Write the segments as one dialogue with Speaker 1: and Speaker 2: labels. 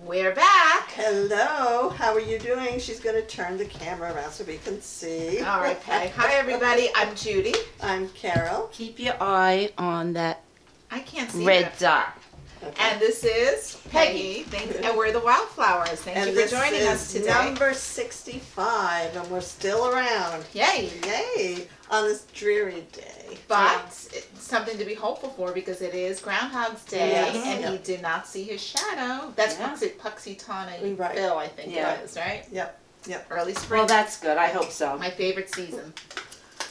Speaker 1: We're back.
Speaker 2: Hello, how are you doing? She's going to turn the camera around so we can see.
Speaker 1: All right, Peg. Hi, everybody. I'm Judy.
Speaker 2: I'm Carol.
Speaker 3: Keep your eye on that
Speaker 1: I can't see
Speaker 3: red
Speaker 1: that.
Speaker 3: dot.
Speaker 2: Okay.
Speaker 1: And this is Peggy. Thanks. And we're the Wildflowers. Thank you for joining us today.
Speaker 2: Number 65, and we're still around.
Speaker 1: Yay.
Speaker 2: Yay! On this dreary day.
Speaker 1: But it's something to be hopeful for because it is Groundhog's Day,
Speaker 2: Yes.
Speaker 1: and he did not see his shadow. That's
Speaker 3: Yeah.
Speaker 1: Puxitana
Speaker 2: Right.
Speaker 1: Bill, I think
Speaker 3: Yeah.
Speaker 1: it is, right?
Speaker 2: Yep.
Speaker 1: Early spring.
Speaker 3: Well, that's good. I hope so.
Speaker 1: My favorite season.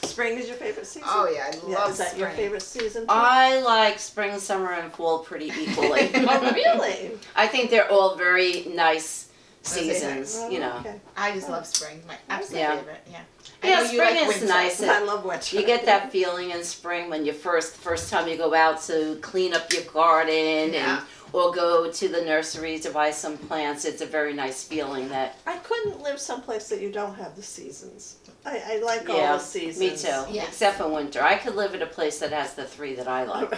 Speaker 2: Spring is your favorite season?
Speaker 1: Oh, yeah. I love
Speaker 2: Is that
Speaker 1: spring.
Speaker 2: your favorite season too?
Speaker 3: I like spring, summer, and fall pretty equally.
Speaker 2: Oh, really?
Speaker 3: I think they're all very nice
Speaker 1: Okay.
Speaker 3: seasons,
Speaker 2: Oh,
Speaker 3: you know.
Speaker 2: okay.
Speaker 1: I just love spring. My absolute
Speaker 3: Yeah.
Speaker 1: favorite. Yeah. I
Speaker 3: Yeah,
Speaker 1: know you
Speaker 3: spring
Speaker 1: like
Speaker 3: is
Speaker 1: winter.
Speaker 3: nice.
Speaker 2: I love winter.
Speaker 3: You get that feeling in spring when you first time you go out to clean up your garden
Speaker 1: Yeah.
Speaker 3: or go to the nursery to buy some plants. It's a very nice feeling that
Speaker 2: I couldn't live someplace that you don't have the seasons. I like all
Speaker 3: yeah,
Speaker 2: the seasons.
Speaker 3: me too.
Speaker 1: Yes.
Speaker 3: Except for winter. I could live at a place that has the three that I like.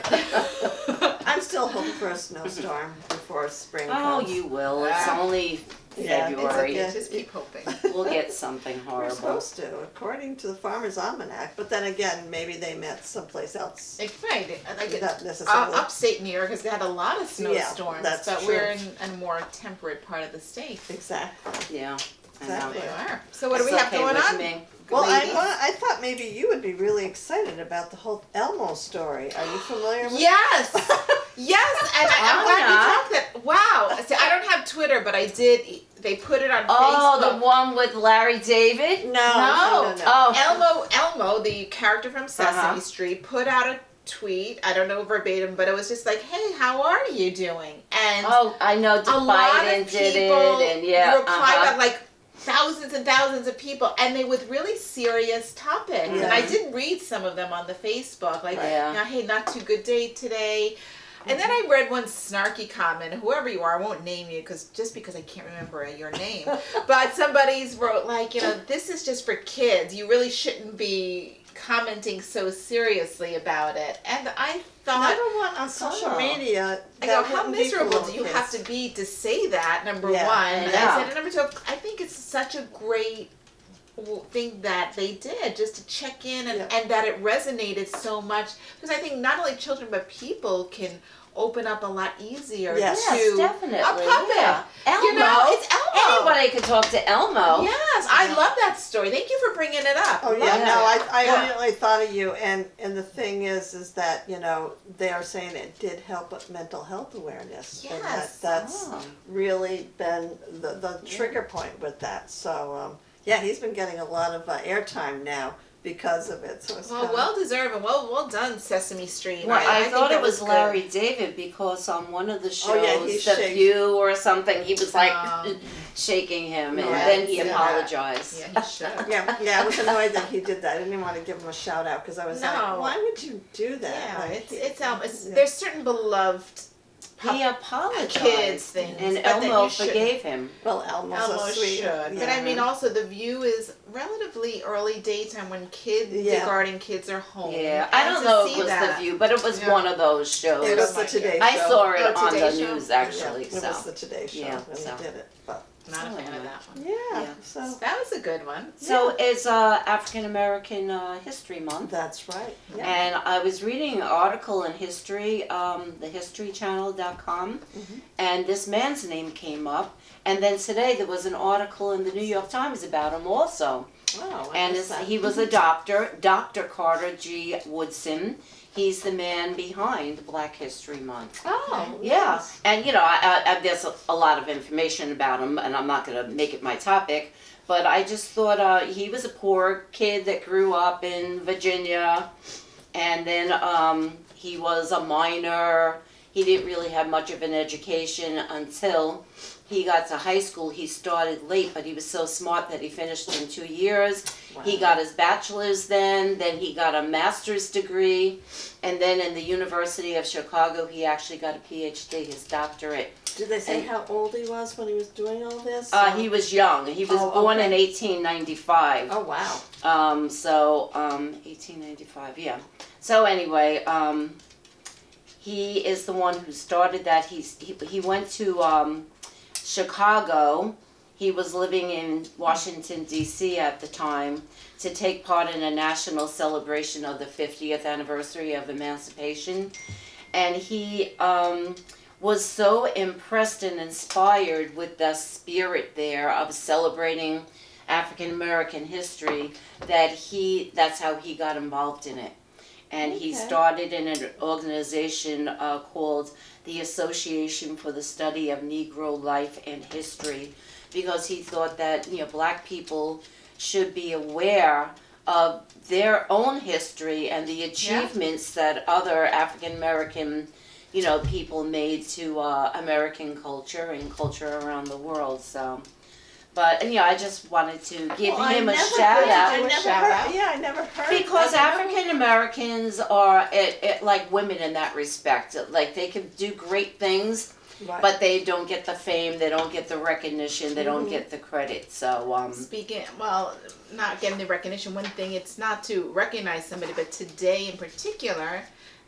Speaker 2: I'm still hoping for a snowstorm before spring
Speaker 3: Oh,
Speaker 2: comes.
Speaker 3: you will. It's only
Speaker 2: Yeah, it's
Speaker 3: February.
Speaker 2: okay.
Speaker 1: Just keep hoping.
Speaker 3: We'll get something
Speaker 2: We're
Speaker 3: horrible.
Speaker 2: supposed to, according to the Farmer's Almanac. But then again, maybe they meant someplace else.
Speaker 1: It's right. Like
Speaker 2: Not necessarily.
Speaker 1: upstate New York has had a lot of snowstorms,
Speaker 2: that's
Speaker 1: but
Speaker 2: true.
Speaker 1: we're in a more temperate part of the state.
Speaker 2: Exactly.
Speaker 3: Yeah, I
Speaker 2: Exactly.
Speaker 3: know.
Speaker 1: They are. So what do
Speaker 3: It's
Speaker 1: we have
Speaker 3: okay
Speaker 1: going
Speaker 3: with
Speaker 1: on?
Speaker 3: me.
Speaker 2: Well,
Speaker 1: Ladies?
Speaker 2: I thought maybe you would be really excited about the whole Elmo story. Are you familiar with
Speaker 1: Yes, yes, and I'm glad you talked that. Wow. See, I don't have Twitter, but I did. They put it on
Speaker 3: Oh,
Speaker 1: Facebook.
Speaker 3: the one with Larry David?
Speaker 2: No.
Speaker 3: Oh,
Speaker 1: Elmo, the character from Sesame
Speaker 3: Uh-huh.
Speaker 1: Street, put out a tweet. I don't know verbatim, but it was just like, "Hey, how are you doing?" And
Speaker 3: oh, I know.
Speaker 1: a lot
Speaker 3: Biden
Speaker 1: of
Speaker 3: did
Speaker 1: people
Speaker 3: it, and yeah,
Speaker 1: replied about like thousands and thousands of people, and they with really serious topics. And I did read some of them on the Facebook, like,
Speaker 3: Yeah.
Speaker 1: you know, "Hey, not too good day today." And then I read one snarky comment, whoever you are, I won't name you just because I can't remember your name. But somebody's wrote like, you know, this is just for kids. You really shouldn't be commenting so seriously about it. And I thought,
Speaker 2: Number one, on social media,
Speaker 1: I go,
Speaker 2: that
Speaker 1: how
Speaker 2: wouldn't be for
Speaker 1: miserable
Speaker 2: little
Speaker 1: do you
Speaker 2: kids.
Speaker 1: have to be to say that, number
Speaker 2: Yeah,
Speaker 1: one. And
Speaker 3: yeah.
Speaker 1: I said, and number two, I think it's such a great thing that they did just to check in and that it resonated so much. Because I think not only children but people can open up a lot easier
Speaker 2: Yes.
Speaker 1: to
Speaker 3: yes, definitely.
Speaker 1: a puppet.
Speaker 3: Yeah. Elmo.
Speaker 1: You know, it's Elmo.
Speaker 3: Anybody could talk to Elmo.
Speaker 1: Yes, I love that story. Thank you for bringing it up.
Speaker 2: Oh yeah,
Speaker 1: Love
Speaker 2: no,
Speaker 1: it.
Speaker 2: I
Speaker 1: Yeah.
Speaker 2: immediately thought of you, and the thing is that, you know, they are saying it did help with mental health awareness, and
Speaker 1: Yes.
Speaker 2: that's
Speaker 3: Oh.
Speaker 2: really been the trigger point with that. So yeah, he's been getting a lot of airtime now because of it. So it's
Speaker 1: Well deserved and well done, Sesame Street.
Speaker 3: Well, I
Speaker 1: think
Speaker 3: thought
Speaker 1: that
Speaker 3: it was
Speaker 1: good.
Speaker 3: Larry David because on one of the shows,
Speaker 2: Oh, yeah, he
Speaker 3: The
Speaker 2: shakes.
Speaker 3: View or something, he was like
Speaker 1: Oh.
Speaker 3: shaking him, and
Speaker 2: Right.
Speaker 3: then he
Speaker 1: Yeah.
Speaker 3: apologized.
Speaker 1: Yeah, he should.
Speaker 2: yeah, I was annoyed that he did that. I didn't even want to give him a shout out because I was
Speaker 1: No.
Speaker 2: like, why would you do that?
Speaker 1: Yeah,
Speaker 2: Like,
Speaker 1: it's
Speaker 2: yeah.
Speaker 1: there's certain beloved
Speaker 3: He apologized,
Speaker 1: kids things,
Speaker 3: and
Speaker 1: but that
Speaker 3: Elmo
Speaker 1: you shouldn't.
Speaker 3: forgave him.
Speaker 2: Well, Elmo's
Speaker 1: Elmo
Speaker 2: a sweet.
Speaker 1: should, but I mean, also The View is relatively early daytime when kids,
Speaker 2: Yeah.
Speaker 1: the garden kids are home.
Speaker 3: Yeah, I
Speaker 1: And
Speaker 3: don't
Speaker 1: to
Speaker 3: know if
Speaker 1: see
Speaker 3: it was
Speaker 1: that-
Speaker 3: The View, but it was
Speaker 1: Yeah.
Speaker 3: one of those shows.
Speaker 2: It was the
Speaker 1: like
Speaker 2: Today
Speaker 1: it.
Speaker 3: I
Speaker 2: Show.
Speaker 3: saw it
Speaker 1: Oh,
Speaker 3: on
Speaker 1: Today
Speaker 3: the
Speaker 1: Show?
Speaker 3: news actually.
Speaker 2: It
Speaker 3: so
Speaker 2: was the Today Show
Speaker 3: Yeah,
Speaker 2: when
Speaker 3: so.
Speaker 2: he did it. But
Speaker 1: Not a fan of that one.
Speaker 2: yeah,
Speaker 3: Yeah.
Speaker 2: so
Speaker 1: That was a good one.
Speaker 3: So it's African American History Month.
Speaker 2: that's right. Yeah.
Speaker 3: And I was reading an article in history, thehistorychannel.com, and this man's name came up. And then today there was an article in the New York Times about him also.
Speaker 2: Wow,
Speaker 3: And he was a doctor, Dr. Carter G. Woodson. He's the man behind Black History Month.
Speaker 2: Oh,
Speaker 3: Yeah, and you know, there's a lot of information about him, and I'm not going to make it my topic, but I just thought he was a poor kid that grew up in Virginia, and then he was a minor. He didn't really have much of an education until he got to high school. He started late, but he was so smart that he finished in 2 years.
Speaker 2: Wow.
Speaker 3: He got his bachelor's then he got a master's degree, and then in the University of Chicago he actually got a PhD, his doctorate.
Speaker 2: Did they say how old he was when he was doing all this?
Speaker 3: He was young. He was born in 1895.
Speaker 2: Oh, wow.
Speaker 3: 1895, yeah. So anyway, he is the one who started that. He went to Chicago. He was living in Washington, D.C. at the time to take part in a national celebration of the 50th anniversary of emancipation. And he was so impressed and inspired with the spirit there of celebrating African American history that's how he got involved in it. And he started in an organization called the Association for the Study of Negro Life and History, because he thought that black people should be aware of their own history and the achievements that other African American people made to American culture and culture around the world. So, but I just wanted to give him a shout out.
Speaker 2: I never heard.
Speaker 3: Because African Americans are like women in that respect. Like they can do great things, but they don't get the fame, they don't get the recognition, they don't get the credit. So
Speaker 1: not getting the recognition. One thing, it's not to recognize somebody, but today in particular.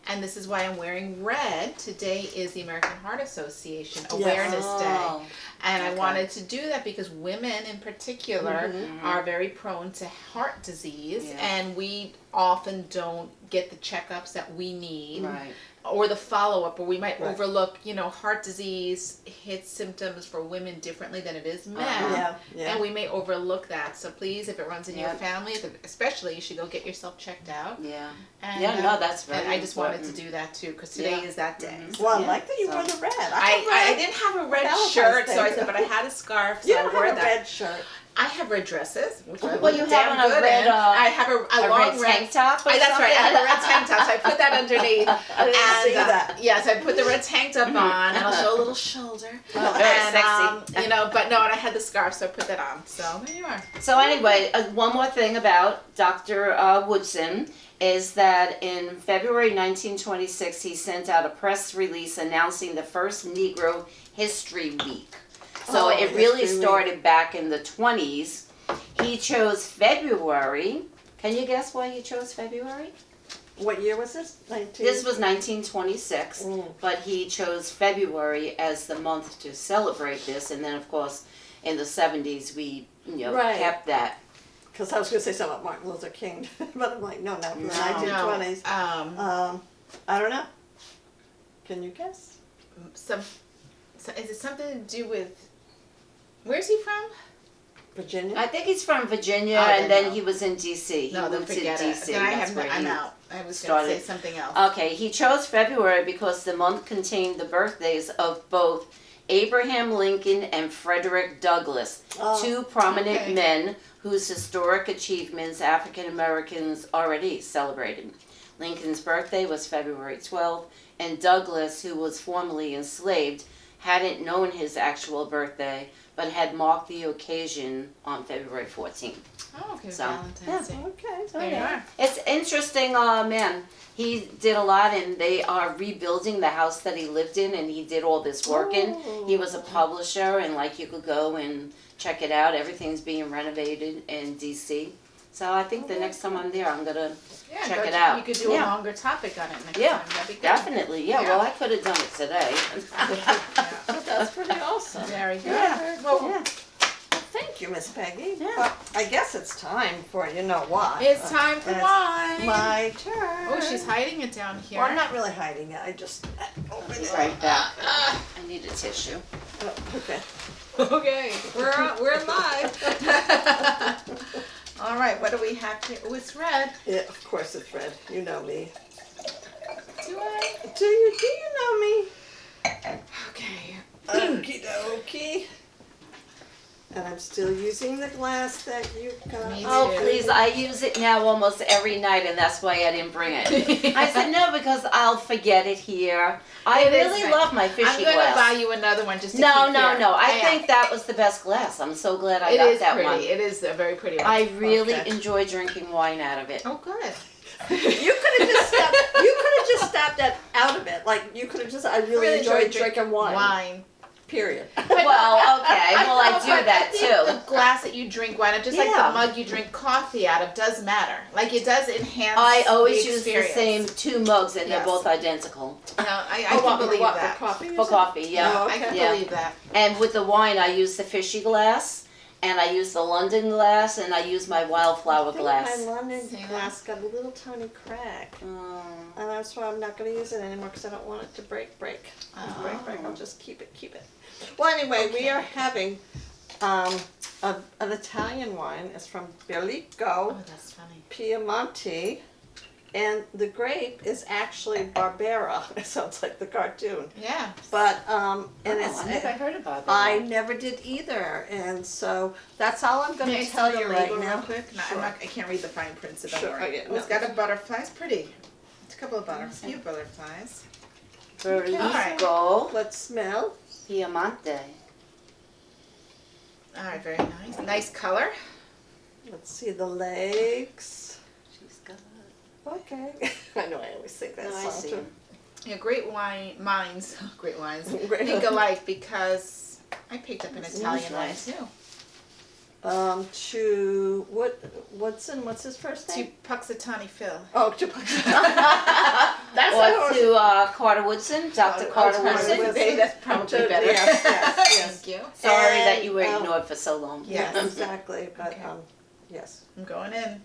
Speaker 1: And this is why I'm wearing red. Today is the American Heart Association Awareness Day. And I wanted to do that because women in particular are very prone to heart disease. And we often don't get the checkups that we need.
Speaker 3: Right.
Speaker 1: Or the follow-up, or we might overlook, heart disease hits symptoms for women differently than it is men. And we may overlook that. So please, if it runs in your family, especially, you should go get yourself checked out. And,
Speaker 3: that's very
Speaker 1: And I just wanted to do that too, because today is that day.
Speaker 2: Well, I like that you wore the red.
Speaker 1: I didn't have a red shirt, so I said, but I had a scarf, so I wore that.
Speaker 2: Red shirt.
Speaker 1: I have red dresses, which I
Speaker 3: you have a red.
Speaker 1: I have a long
Speaker 3: red tank top. Or
Speaker 1: that's right. I have a red tank top, so I put that underneath.
Speaker 2: I didn't see that.
Speaker 1: Yes, I put the red tank top on, and I'll show a little shoulder.
Speaker 3: Very sexy.
Speaker 1: And I had the scarf, so I put that on. So there you are.
Speaker 3: So anyway, one more thing about Dr. Woodson is that in February 1926, he sent out a press release announcing the first Negro History Week. So it really started back in the 20s. He chose February. Can you guess why he chose February?
Speaker 2: What year was this?
Speaker 3: This was 1926, but he chose February as the month to celebrate this. And then, of course, in the 70s, we kept that.
Speaker 2: Because I was going to say something about Martin Luther King, but I'm like, no, from the 1920s. I don't know. Can you guess?
Speaker 1: Is it something to do with... Where's he from?
Speaker 2: Virginia?
Speaker 3: I think he's from Virginia, and then he was in D.C.
Speaker 1: No, then forget it. Then I'm out. I was going to say something else.
Speaker 3: Okay, he chose February because the month contained the birthdays of both Abraham Lincoln and Frederick Douglass, two prominent men whose historic achievements African Americans already celebrated. Lincoln's birthday was February 12th, and Douglass, who was formerly enslaved, hadn't known his actual birthday, but had marked the occasion on February 14th.
Speaker 1: Oh, okay, Valentine's Day.
Speaker 2: Okay,
Speaker 1: there you are.
Speaker 3: It's interesting, man. He did a lot, and they are rebuilding the house that he lived in, and he did all this work in. He was a publisher, and you could go and check it out. Everything's being renovated in D.C. So I think the next time I'm there, I'm going to check it out.
Speaker 1: You could do a longer topic on it next time. That'd be good.
Speaker 3: Definitely. Yeah, well, I could have done it today.
Speaker 2: That's pretty awesome.
Speaker 1: Very good.
Speaker 2: Well, thank you, Miss Peggy. Well, I guess it's time for what.
Speaker 1: It's time for wine.
Speaker 2: My turn.
Speaker 1: Oh, she's hiding it down here.
Speaker 2: Well, I'm not really hiding it. I just opened it.
Speaker 3: Right back. I need a tissue.
Speaker 2: Okay.
Speaker 1: Okay, we're live. All right, what do we have here? Oh, it's red.
Speaker 2: Yeah, of course it's red. You know me.
Speaker 1: Do I?
Speaker 2: Do you know me?
Speaker 1: Okay.
Speaker 2: Okie dokie. And I'm still using the glass that you got.
Speaker 1: Me
Speaker 3: Oh,
Speaker 1: too.
Speaker 3: please, I use it now almost every night, and that's why I didn't bring it. I said, no, because I'll forget it here. I really love my fishy
Speaker 1: I'm going
Speaker 3: glass.
Speaker 1: to buy you another one just to
Speaker 3: No.
Speaker 1: keep here.
Speaker 3: I think that was the best glass. I'm so glad I got that one.
Speaker 1: It is a very pretty one.
Speaker 3: I really enjoy drinking wine out of it.
Speaker 1: Oh, good.
Speaker 2: You could have just stopped. You could have just stopped out of it. You could have just. I really enjoyed drinking wine. period.
Speaker 3: Well, okay. Well, I do that
Speaker 1: I think
Speaker 3: too.
Speaker 1: the glass that you drink wine, just like
Speaker 3: Yeah.
Speaker 1: the mug you drink coffee out of, does matter. Like it does enhance.
Speaker 3: I always
Speaker 1: the
Speaker 3: use the
Speaker 1: experience.
Speaker 3: same 2 mugs, and they're
Speaker 1: Yes.
Speaker 3: both identical.
Speaker 1: No, I
Speaker 2: Oh,
Speaker 1: can believe
Speaker 2: what,
Speaker 1: that.
Speaker 2: for coffee?
Speaker 3: For coffee, yeah.
Speaker 2: Oh,
Speaker 1: I
Speaker 2: okay.
Speaker 1: can
Speaker 3: Yeah.
Speaker 1: believe that.
Speaker 3: And with the wine, I use the fishy glass, and I use the London glass, and I use my Wildflower
Speaker 2: I think
Speaker 3: glass.
Speaker 2: my London
Speaker 1: See that?
Speaker 2: glass got a little tiny crack. And that's why I'm not going to use it anymore because I don't want it to break. Break. I'll just keep it. Well, anyway, we are having an Italian wine. It's from Berlico,
Speaker 1: Oh, that's funny.
Speaker 2: Piemonte, and the grape is actually Barbera. It sounds like the cartoon,
Speaker 1: Yeah.
Speaker 2: but
Speaker 3: And
Speaker 2: it's.
Speaker 3: I never heard about that.
Speaker 2: I never did either, and so that's all I'm going
Speaker 1: May I
Speaker 2: to tell
Speaker 1: see the
Speaker 2: you right
Speaker 1: label
Speaker 2: now.
Speaker 1: real quick? No,
Speaker 2: Sure.
Speaker 1: I can't read the fine print, so don't
Speaker 2: Sure.
Speaker 1: worry.
Speaker 2: Oh, yeah,
Speaker 1: Oh, it's
Speaker 2: no.
Speaker 1: got a butterfly. It's pretty. It's a couple of butterflies. Few butterflies.
Speaker 3: Berlico
Speaker 2: Let's smell.
Speaker 3: Piemonte.
Speaker 1: All right, very nice. Nice color.
Speaker 2: Let's see the legs.
Speaker 3: She's got.
Speaker 2: Okay. I know I always think that
Speaker 3: No, I
Speaker 2: song
Speaker 3: see.
Speaker 2: too.
Speaker 1: Yeah, great minds
Speaker 2: Great.
Speaker 1: think alike because I picked up an
Speaker 3: This
Speaker 1: Italian
Speaker 3: is
Speaker 1: wine
Speaker 3: nice.
Speaker 1: too.
Speaker 2: What's his first
Speaker 1: To
Speaker 2: name?
Speaker 1: Puxatani Phil.
Speaker 2: Oh, to That's
Speaker 3: Or to Carter Woodson, Dr. Carter
Speaker 2: Carter
Speaker 3: Woodson.
Speaker 2: Woodson.
Speaker 1: That's probably
Speaker 2: To-
Speaker 1: better.
Speaker 2: yes, yes.
Speaker 1: Thank you.
Speaker 3: Sorry
Speaker 2: And,
Speaker 3: that you were ignored for so long.
Speaker 1: Yes.
Speaker 2: Exactly, but
Speaker 1: Okay.
Speaker 2: yes,
Speaker 1: I'm going in.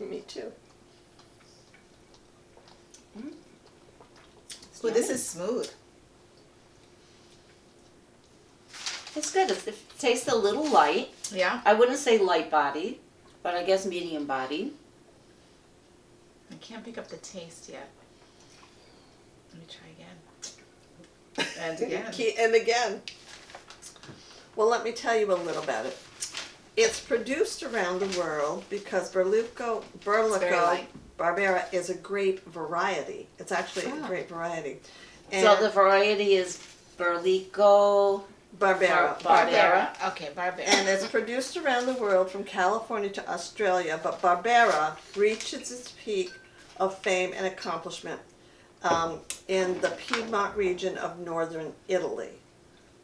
Speaker 2: me too.
Speaker 1: Ooh, this is smooth.
Speaker 3: It's good. It tastes a little light.
Speaker 1: Yeah.
Speaker 3: I wouldn't say light body, but I guess medium body.
Speaker 1: I can't pick up the taste yet. Let me try again. And again.
Speaker 2: And again. Well, let me tell you a little about it. It's produced around the world because Berlico
Speaker 1: very light.
Speaker 2: Barbera is a grape variety. It's actually a
Speaker 1: Oh.
Speaker 2: grape variety.
Speaker 3: So the variety is Berlico.
Speaker 2: Barbera.
Speaker 3: Barbera.
Speaker 1: Okay, Barbera.
Speaker 2: And it's produced around the world from California to Australia, but Barbera reaches its peak of fame and accomplishment in the Piedmont region of northern Italy.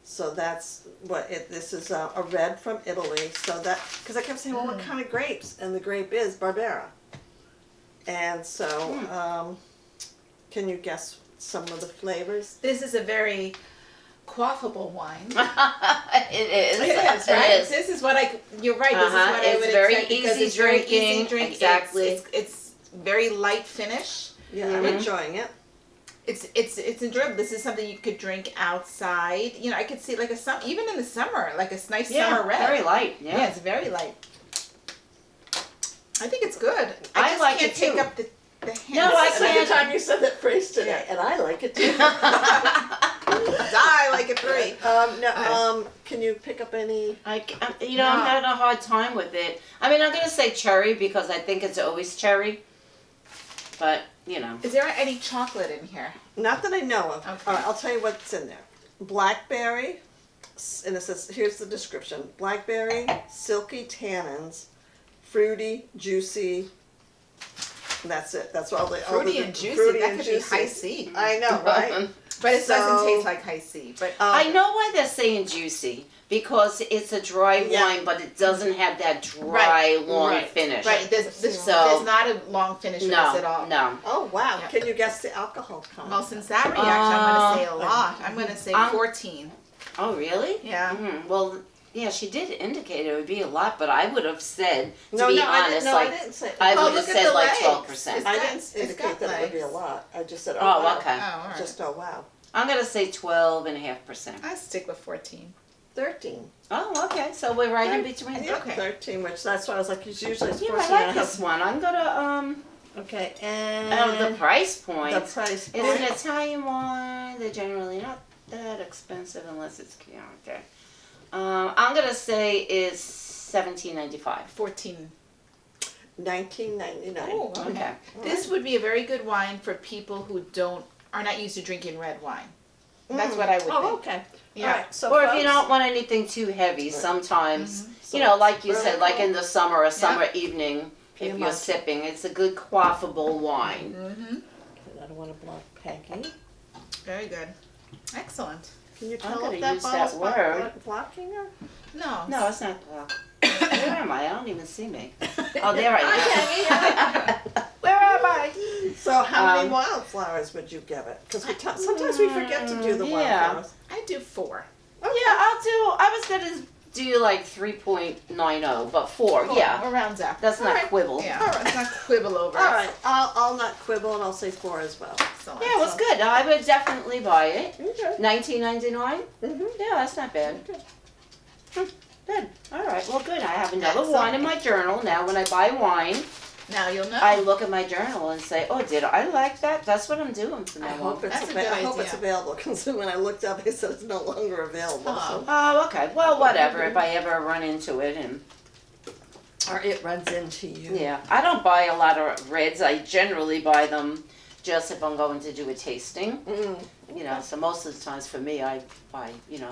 Speaker 2: So that's what this is a red from Italy. So that, because I kept saying, well, what kind of grapes? And the grape is Barbera. And so, can you guess some of the flavors?
Speaker 1: This is a very quaffable wine.
Speaker 3: It is.
Speaker 1: It is, right?
Speaker 3: It is.
Speaker 1: This is what you're right, this is
Speaker 3: Uh-huh.
Speaker 1: what I
Speaker 3: It's
Speaker 1: would
Speaker 3: very
Speaker 1: expect because
Speaker 3: easy
Speaker 1: it's very easy
Speaker 3: drinking.
Speaker 1: drink.
Speaker 3: Exactly.
Speaker 1: It's very light finish.
Speaker 2: Yeah, I'm enjoying it.
Speaker 1: It's enjoyable. This is something you could drink outside. You know, I could see like even in the summer, like a nice summer red.
Speaker 3: very light. Yeah.
Speaker 1: Yeah, it's very light. I think it's good.
Speaker 3: I
Speaker 1: just
Speaker 3: like
Speaker 1: can't
Speaker 3: it
Speaker 1: take
Speaker 3: too.
Speaker 1: up the
Speaker 3: No, I
Speaker 2: Second
Speaker 3: can't.
Speaker 2: time you said that phrase today, and I like it too.
Speaker 1: Die like a three.
Speaker 2: Can you pick up any?
Speaker 3: I'm
Speaker 1: No.
Speaker 3: having a hard time with it. I mean, I'm gonna say cherry because I think it's always cherry. But
Speaker 1: Is there any chocolate in here?
Speaker 2: Not that I know of.
Speaker 1: Okay.
Speaker 2: All right, I'll tell you what's in there. Blackberry, and it says, here's the description. Blackberry, silky tannins, fruity, juicy. That's it. That's all the
Speaker 1: Fruity and juicy.
Speaker 2: fruity
Speaker 1: That
Speaker 2: and
Speaker 1: could
Speaker 2: juicy.
Speaker 1: be high C.
Speaker 2: I know, right?
Speaker 1: But it
Speaker 2: So-
Speaker 1: doesn't taste like high C. But
Speaker 3: I know why they're saying juicy because it's a dry
Speaker 2: Yeah.
Speaker 3: wine, but it doesn't have that dry, long
Speaker 2: right,
Speaker 3: finish.
Speaker 1: right, there's
Speaker 3: So-
Speaker 1: not a long finish with this at all.
Speaker 3: No.
Speaker 2: Oh wow!
Speaker 1: Yeah.
Speaker 2: Can you guess the alcohol content?
Speaker 1: Well, since that reaction, I'm going to say a lot. I'm going to say
Speaker 3: Um,
Speaker 1: 14.
Speaker 3: Oh, really?
Speaker 1: Yeah.
Speaker 3: Well, yeah, she did indicate it would be a lot, but I would have said, to
Speaker 2: no,
Speaker 3: be
Speaker 2: no,
Speaker 3: honest,
Speaker 2: I
Speaker 3: like
Speaker 2: didn't say.
Speaker 3: I
Speaker 1: Oh,
Speaker 3: would have
Speaker 1: look at
Speaker 3: said
Speaker 1: the
Speaker 3: like
Speaker 1: legs.
Speaker 3: 12%.
Speaker 2: I
Speaker 1: got-
Speaker 2: didn't
Speaker 1: it's
Speaker 2: indicate
Speaker 1: got
Speaker 2: that it would be a
Speaker 1: legs.
Speaker 2: lot. I just said,
Speaker 3: Oh,
Speaker 2: wow.
Speaker 3: okay.
Speaker 1: Oh, all right.
Speaker 2: Just wow.
Speaker 3: I'm gonna say 12.5%.
Speaker 1: I stick with 14.
Speaker 2: 13.
Speaker 3: Oh, okay. So we're right in between.
Speaker 2: Yeah,
Speaker 1: Okay.
Speaker 2: 13, which that's why I was like, it's usually it's
Speaker 3: Yeah,
Speaker 2: 14
Speaker 3: I like
Speaker 2: and a half.
Speaker 3: this one. I'm gonna
Speaker 2: Okay, and
Speaker 3: the price point.
Speaker 2: the price
Speaker 3: It's
Speaker 2: point.
Speaker 3: an Italian wine. They're generally not that expensive unless it's Chianti. I'm gonna say is $17.95.
Speaker 1: 14.
Speaker 2: $19.99.
Speaker 1: Oh, okay.
Speaker 3: Okay.
Speaker 1: This would be a very good wine for people who are not used to drinking red wine. That's what I would
Speaker 2: Oh,
Speaker 1: think.
Speaker 2: okay.
Speaker 1: Yeah.
Speaker 2: All right, so
Speaker 3: Or if you
Speaker 2: folks-
Speaker 3: don't want anything too heavy, sometimes
Speaker 2: So
Speaker 3: like you
Speaker 2: it's
Speaker 3: said, like in the summer, a summer evening, if you're
Speaker 2: Piemonte.
Speaker 3: sipping, it's a good quaffable wine.
Speaker 1: Mm-hmm.
Speaker 2: I don't want to block Peggy.
Speaker 1: Very good. Excellent.
Speaker 2: Can you
Speaker 3: I'm
Speaker 2: tell
Speaker 3: gonna
Speaker 2: if that
Speaker 3: use
Speaker 2: bottle's
Speaker 3: that word.
Speaker 2: blocking her?
Speaker 1: No.
Speaker 3: No, it's not. Where am I? I don't even see me. Oh, there I am. Where am I?
Speaker 2: So how many wildflowers would you give it? Because sometimes we forget to do the
Speaker 3: yeah.
Speaker 2: wildflowers.
Speaker 1: I do 4.
Speaker 3: Yeah, I was gonna do like 3.90, but 4. Yeah,
Speaker 1: Or rounds up.
Speaker 3: that's not quibble.
Speaker 1: Yeah. All right. Let's not quibble over
Speaker 2: All
Speaker 1: it.
Speaker 2: right, I'll not quibble and I'll say 4 as well.
Speaker 1: Excellent.
Speaker 3: Yeah, it was good. I would definitely buy it.
Speaker 2: Okay.
Speaker 3: $19.99.
Speaker 2: Mhm.
Speaker 3: Yeah, that's not bad.
Speaker 2: Okay.
Speaker 3: Good. All right. Well, good. I have another
Speaker 1: Excellent.
Speaker 3: wine in my journal now. When I buy wine,
Speaker 1: Now you'll know.
Speaker 3: I look at my journal and say, "Oh, did I like that?" That's what I'm doing from
Speaker 2: I
Speaker 3: now
Speaker 2: hope
Speaker 3: on.
Speaker 2: it's
Speaker 1: That's a good
Speaker 2: I hope
Speaker 1: idea.
Speaker 2: it's available because when I looked up, it said it's no longer available.
Speaker 1: Oh.
Speaker 3: Oh, okay. Well, whatever. If I ever run into it, and
Speaker 2: Or it runs into you.
Speaker 3: yeah, I don't buy a lot of reds. I generally buy them just if I'm going to do a tasting.
Speaker 2: Mm.
Speaker 3: You know, so most of the times for me, I buy. You know,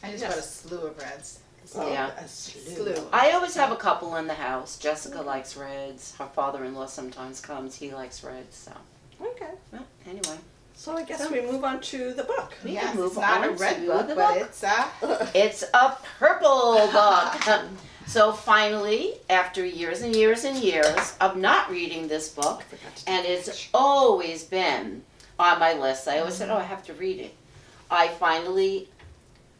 Speaker 1: I just
Speaker 2: Yes.
Speaker 1: bought a slew of reds.
Speaker 2: Oh,
Speaker 3: Yeah.
Speaker 2: a slew.
Speaker 1: Slew.
Speaker 3: I always have a couple in the house. Jessica likes reds. Her father-in-law sometimes comes. He likes reds. So,
Speaker 2: Okay.
Speaker 3: well, anyway,
Speaker 2: So I guess we move on to the book.
Speaker 3: we
Speaker 1: Yes,
Speaker 3: can move
Speaker 1: it's not a
Speaker 3: on
Speaker 1: red
Speaker 3: to
Speaker 1: book,
Speaker 3: the
Speaker 1: but
Speaker 3: book.
Speaker 1: it's
Speaker 3: It's a purple book. So finally, after years and years and years of not reading this book, and it's always been on my list. I always said, "Oh, I have to read it."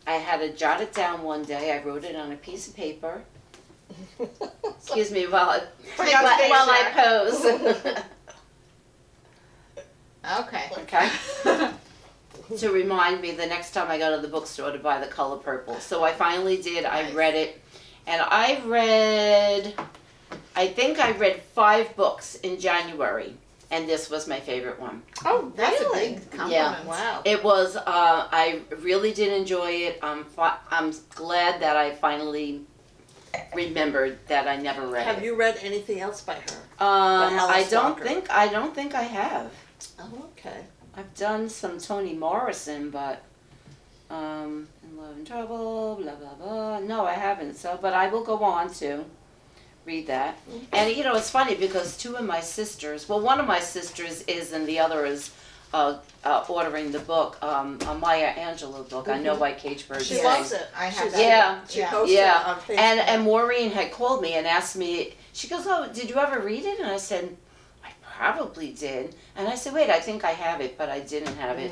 Speaker 3: I had to jot it down one day. I wrote it on a piece of paper. Excuse me while I pose.
Speaker 1: okay.
Speaker 3: Okay. To remind me the next time I go to the bookstore to buy The Color Purple. So I finally did. I
Speaker 1: Nice.
Speaker 3: read it. And I think I read 5 books in January. And this was my favorite one.
Speaker 2: Oh,
Speaker 1: That's
Speaker 2: really?
Speaker 1: a big compliment.
Speaker 2: Wow.
Speaker 3: It was, I really did enjoy it. I'm glad that I finally remembered that I never read
Speaker 2: Have
Speaker 3: it.
Speaker 2: you read anything else by her?
Speaker 3: I
Speaker 2: Alice
Speaker 3: don't
Speaker 2: Walker?
Speaker 3: think I have.
Speaker 2: Oh, okay.
Speaker 3: I've done some Toni Morrison, but In Love and Trouble, blah blah blah. No, I haven't. So, but I will go on to read that. And you know, it's funny because 2 of my sisters, well, one of my sisters is, and the other is ordering the book, a Maya Angelou book. I know why Cageburg
Speaker 2: She
Speaker 3: sang.
Speaker 2: loves it.
Speaker 1: I have
Speaker 2: She's-
Speaker 1: that.
Speaker 3: Yeah.
Speaker 2: She
Speaker 1: Yeah.
Speaker 2: posted it
Speaker 3: Yeah,
Speaker 2: on Facebook.
Speaker 3: and Maureen had called me and asked me, she goes, "Oh, did you ever read it?" And I said, "I probably did." And I said, "Wait, I think I have it, but I didn't have it."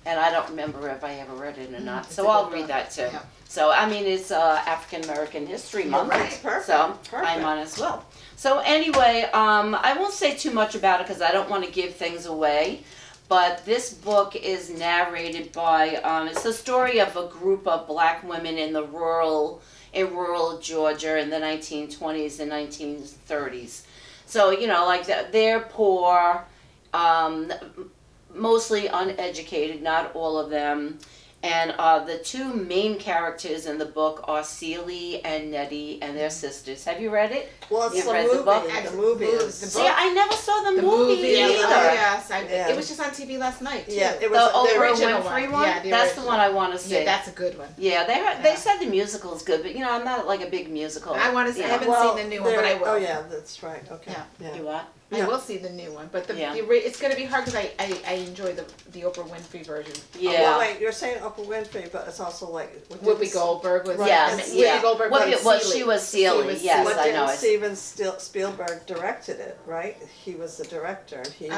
Speaker 3: And I don't remember if I ever read it or not.
Speaker 1: It's
Speaker 3: So
Speaker 1: a
Speaker 3: I'll
Speaker 1: good
Speaker 3: read
Speaker 1: book.
Speaker 3: that too.
Speaker 1: Yeah.
Speaker 3: So, I mean, it's African American History Month.
Speaker 2: Right, perfect.
Speaker 3: So
Speaker 2: Perfect.
Speaker 3: I'm on as well. So anyway, I won't say too much about it because I don't want to give things away. But this book is narrated by, it's the story of a group of black women in rural Georgia in the 1920s and 1930s. So, you know, like they're poor, mostly uneducated, not all of them. And the 2 main characters in the book are Celie and Nettie and their sisters. Have you read it?
Speaker 2: Well, it's
Speaker 3: You
Speaker 2: the
Speaker 3: read the
Speaker 2: movie.
Speaker 3: book?
Speaker 2: The movie is.
Speaker 1: The
Speaker 3: See, I never saw the,
Speaker 1: The
Speaker 3: movie,
Speaker 1: movie,
Speaker 3: either.
Speaker 1: yes.
Speaker 2: Yeah.
Speaker 1: It was just on TV last night, too.
Speaker 2: Yeah, it
Speaker 3: The
Speaker 2: was
Speaker 3: Oprah
Speaker 1: original
Speaker 3: Winfrey
Speaker 1: one.
Speaker 3: one?
Speaker 1: Yeah, the
Speaker 3: That's the
Speaker 1: original.
Speaker 3: one I want to see.
Speaker 1: Yeah, that's a good one.
Speaker 3: Yeah,
Speaker 1: Yeah.
Speaker 3: they said the musical's good, but you know, I'm not like a big musical.
Speaker 1: I want to see.
Speaker 3: you
Speaker 1: I
Speaker 3: know.
Speaker 1: haven't seen the new one, but I will.
Speaker 2: Oh, yeah, that's right. Okay.
Speaker 1: Yeah.
Speaker 3: You what?
Speaker 1: I
Speaker 2: Yeah.
Speaker 1: will see the new one, but
Speaker 3: Yeah.
Speaker 1: it's going to be hard because I enjoy the Oprah Winfrey version.
Speaker 3: Yeah.
Speaker 2: Well, wait, you're saying Oprah Winfrey, but it's also like.
Speaker 1: Whoopi Goldberg was.
Speaker 2: Right.
Speaker 3: Yes,
Speaker 1: Whoopi
Speaker 3: yeah.
Speaker 1: Goldberg
Speaker 3: Well,
Speaker 1: played
Speaker 3: she
Speaker 1: Celie.
Speaker 3: was Celie,
Speaker 1: She was
Speaker 3: yes,
Speaker 1: Celie.
Speaker 2: But
Speaker 3: I know.
Speaker 2: didn't Steven Spielberg directed it, right? He was the director, and he
Speaker 1: You're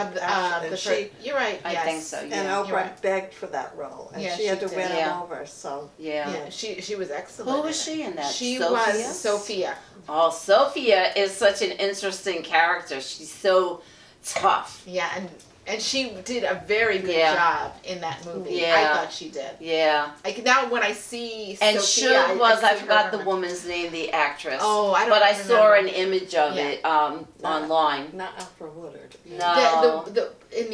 Speaker 1: right.
Speaker 3: I
Speaker 1: yes.
Speaker 3: think so,
Speaker 2: and
Speaker 3: yeah.
Speaker 2: Oprah
Speaker 1: you're right.
Speaker 2: begged for that role, and
Speaker 1: Yeah,
Speaker 2: she had
Speaker 1: she
Speaker 2: to win
Speaker 3: did.
Speaker 2: him
Speaker 3: Yeah.
Speaker 2: over. So
Speaker 3: Yeah.
Speaker 1: Yeah, she was excellent.
Speaker 3: Who
Speaker 1: in
Speaker 3: was
Speaker 1: it.
Speaker 3: she in that?
Speaker 1: She
Speaker 3: Sophia?
Speaker 1: was Sophia.
Speaker 3: Oh, Sophia is such an interesting character. She's so tough.
Speaker 1: Yeah, and she did a very good
Speaker 3: Yeah.
Speaker 1: job in that movie.
Speaker 3: Yeah.
Speaker 1: I thought she did.
Speaker 3: Yeah.
Speaker 1: Like now when I see
Speaker 3: And
Speaker 1: Sophia,
Speaker 3: Shug was, I
Speaker 1: see
Speaker 3: forgot
Speaker 1: her
Speaker 3: the
Speaker 1: in-
Speaker 3: woman's name, the actress.
Speaker 1: Oh, I don't
Speaker 3: But I
Speaker 1: remember.
Speaker 3: saw an image of
Speaker 1: Yeah.
Speaker 3: it online.
Speaker 2: not Alfred Woodard.
Speaker 3: No.
Speaker 1: In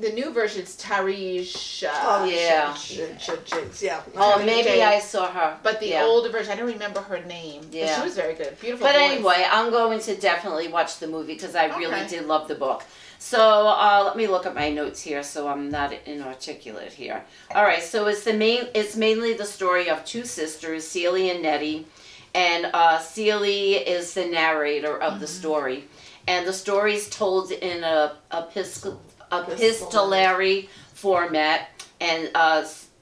Speaker 1: the new version, it's Tarish.
Speaker 2: Oh
Speaker 3: Yeah.
Speaker 2: Yeah.
Speaker 3: Oh,
Speaker 1: Tony
Speaker 3: maybe
Speaker 1: Jane.
Speaker 3: I saw her.
Speaker 1: But the
Speaker 3: Yeah.
Speaker 1: older version, I don't remember her name. But
Speaker 3: Yeah.
Speaker 1: she was very good. Beautiful
Speaker 3: But
Speaker 1: voice.
Speaker 3: anyway, I'm going to definitely watch the movie because I really
Speaker 1: Okay.
Speaker 3: did love the book. So let me look at my notes here so I'm not inarticulate here. All right, so it's mainly the story of 2 sisters, Celie and Nettie, and Celie is the narrator of the story, and the story's told in a epistolary format, and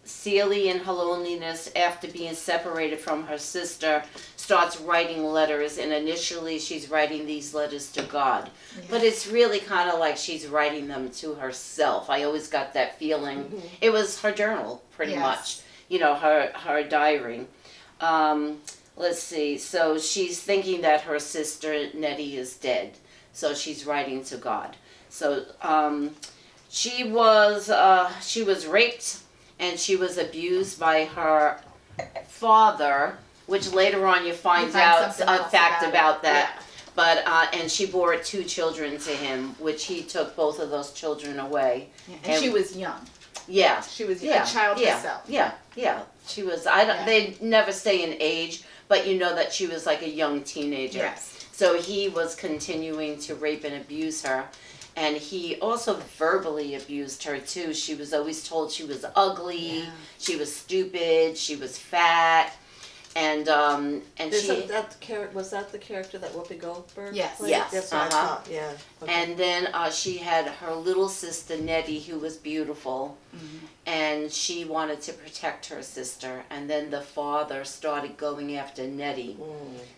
Speaker 3: Celie, in her loneliness, after being separated from her sister, starts writing letters, and initially she's writing these letters to God. But it's really kind of like she's writing them to herself. I always got that feeling.
Speaker 2: Mm-hmm.
Speaker 3: It was her journal, pretty much. You know, her diary. Let's see. So she's thinking that her sister Nettie is dead. So she's writing to God. So she was raped and she was abused by her father, which later on you find out a fact about that.
Speaker 1: Yeah.
Speaker 3: But and she bore 2 children to him, which he took both of those children away.
Speaker 1: Yeah. And she was young.
Speaker 3: Yeah.
Speaker 1: She was a child herself.
Speaker 3: Yeah. She was. They never say an age, but you know that she was like a young teenager.
Speaker 1: Yes.
Speaker 3: So he was continuing to rape and abuse her, and he also verbally abused her too. She was always told she was ugly, she was stupid, she was fat. And
Speaker 2: Was that the character that Whoopi Goldberg
Speaker 1: Yes.
Speaker 2: played?
Speaker 3: Yes.
Speaker 2: That's what I thought, yeah. Okay.
Speaker 3: And then she had her little sister Nettie, who was beautiful, and she wanted to protect her sister. And then the father started going after Nettie.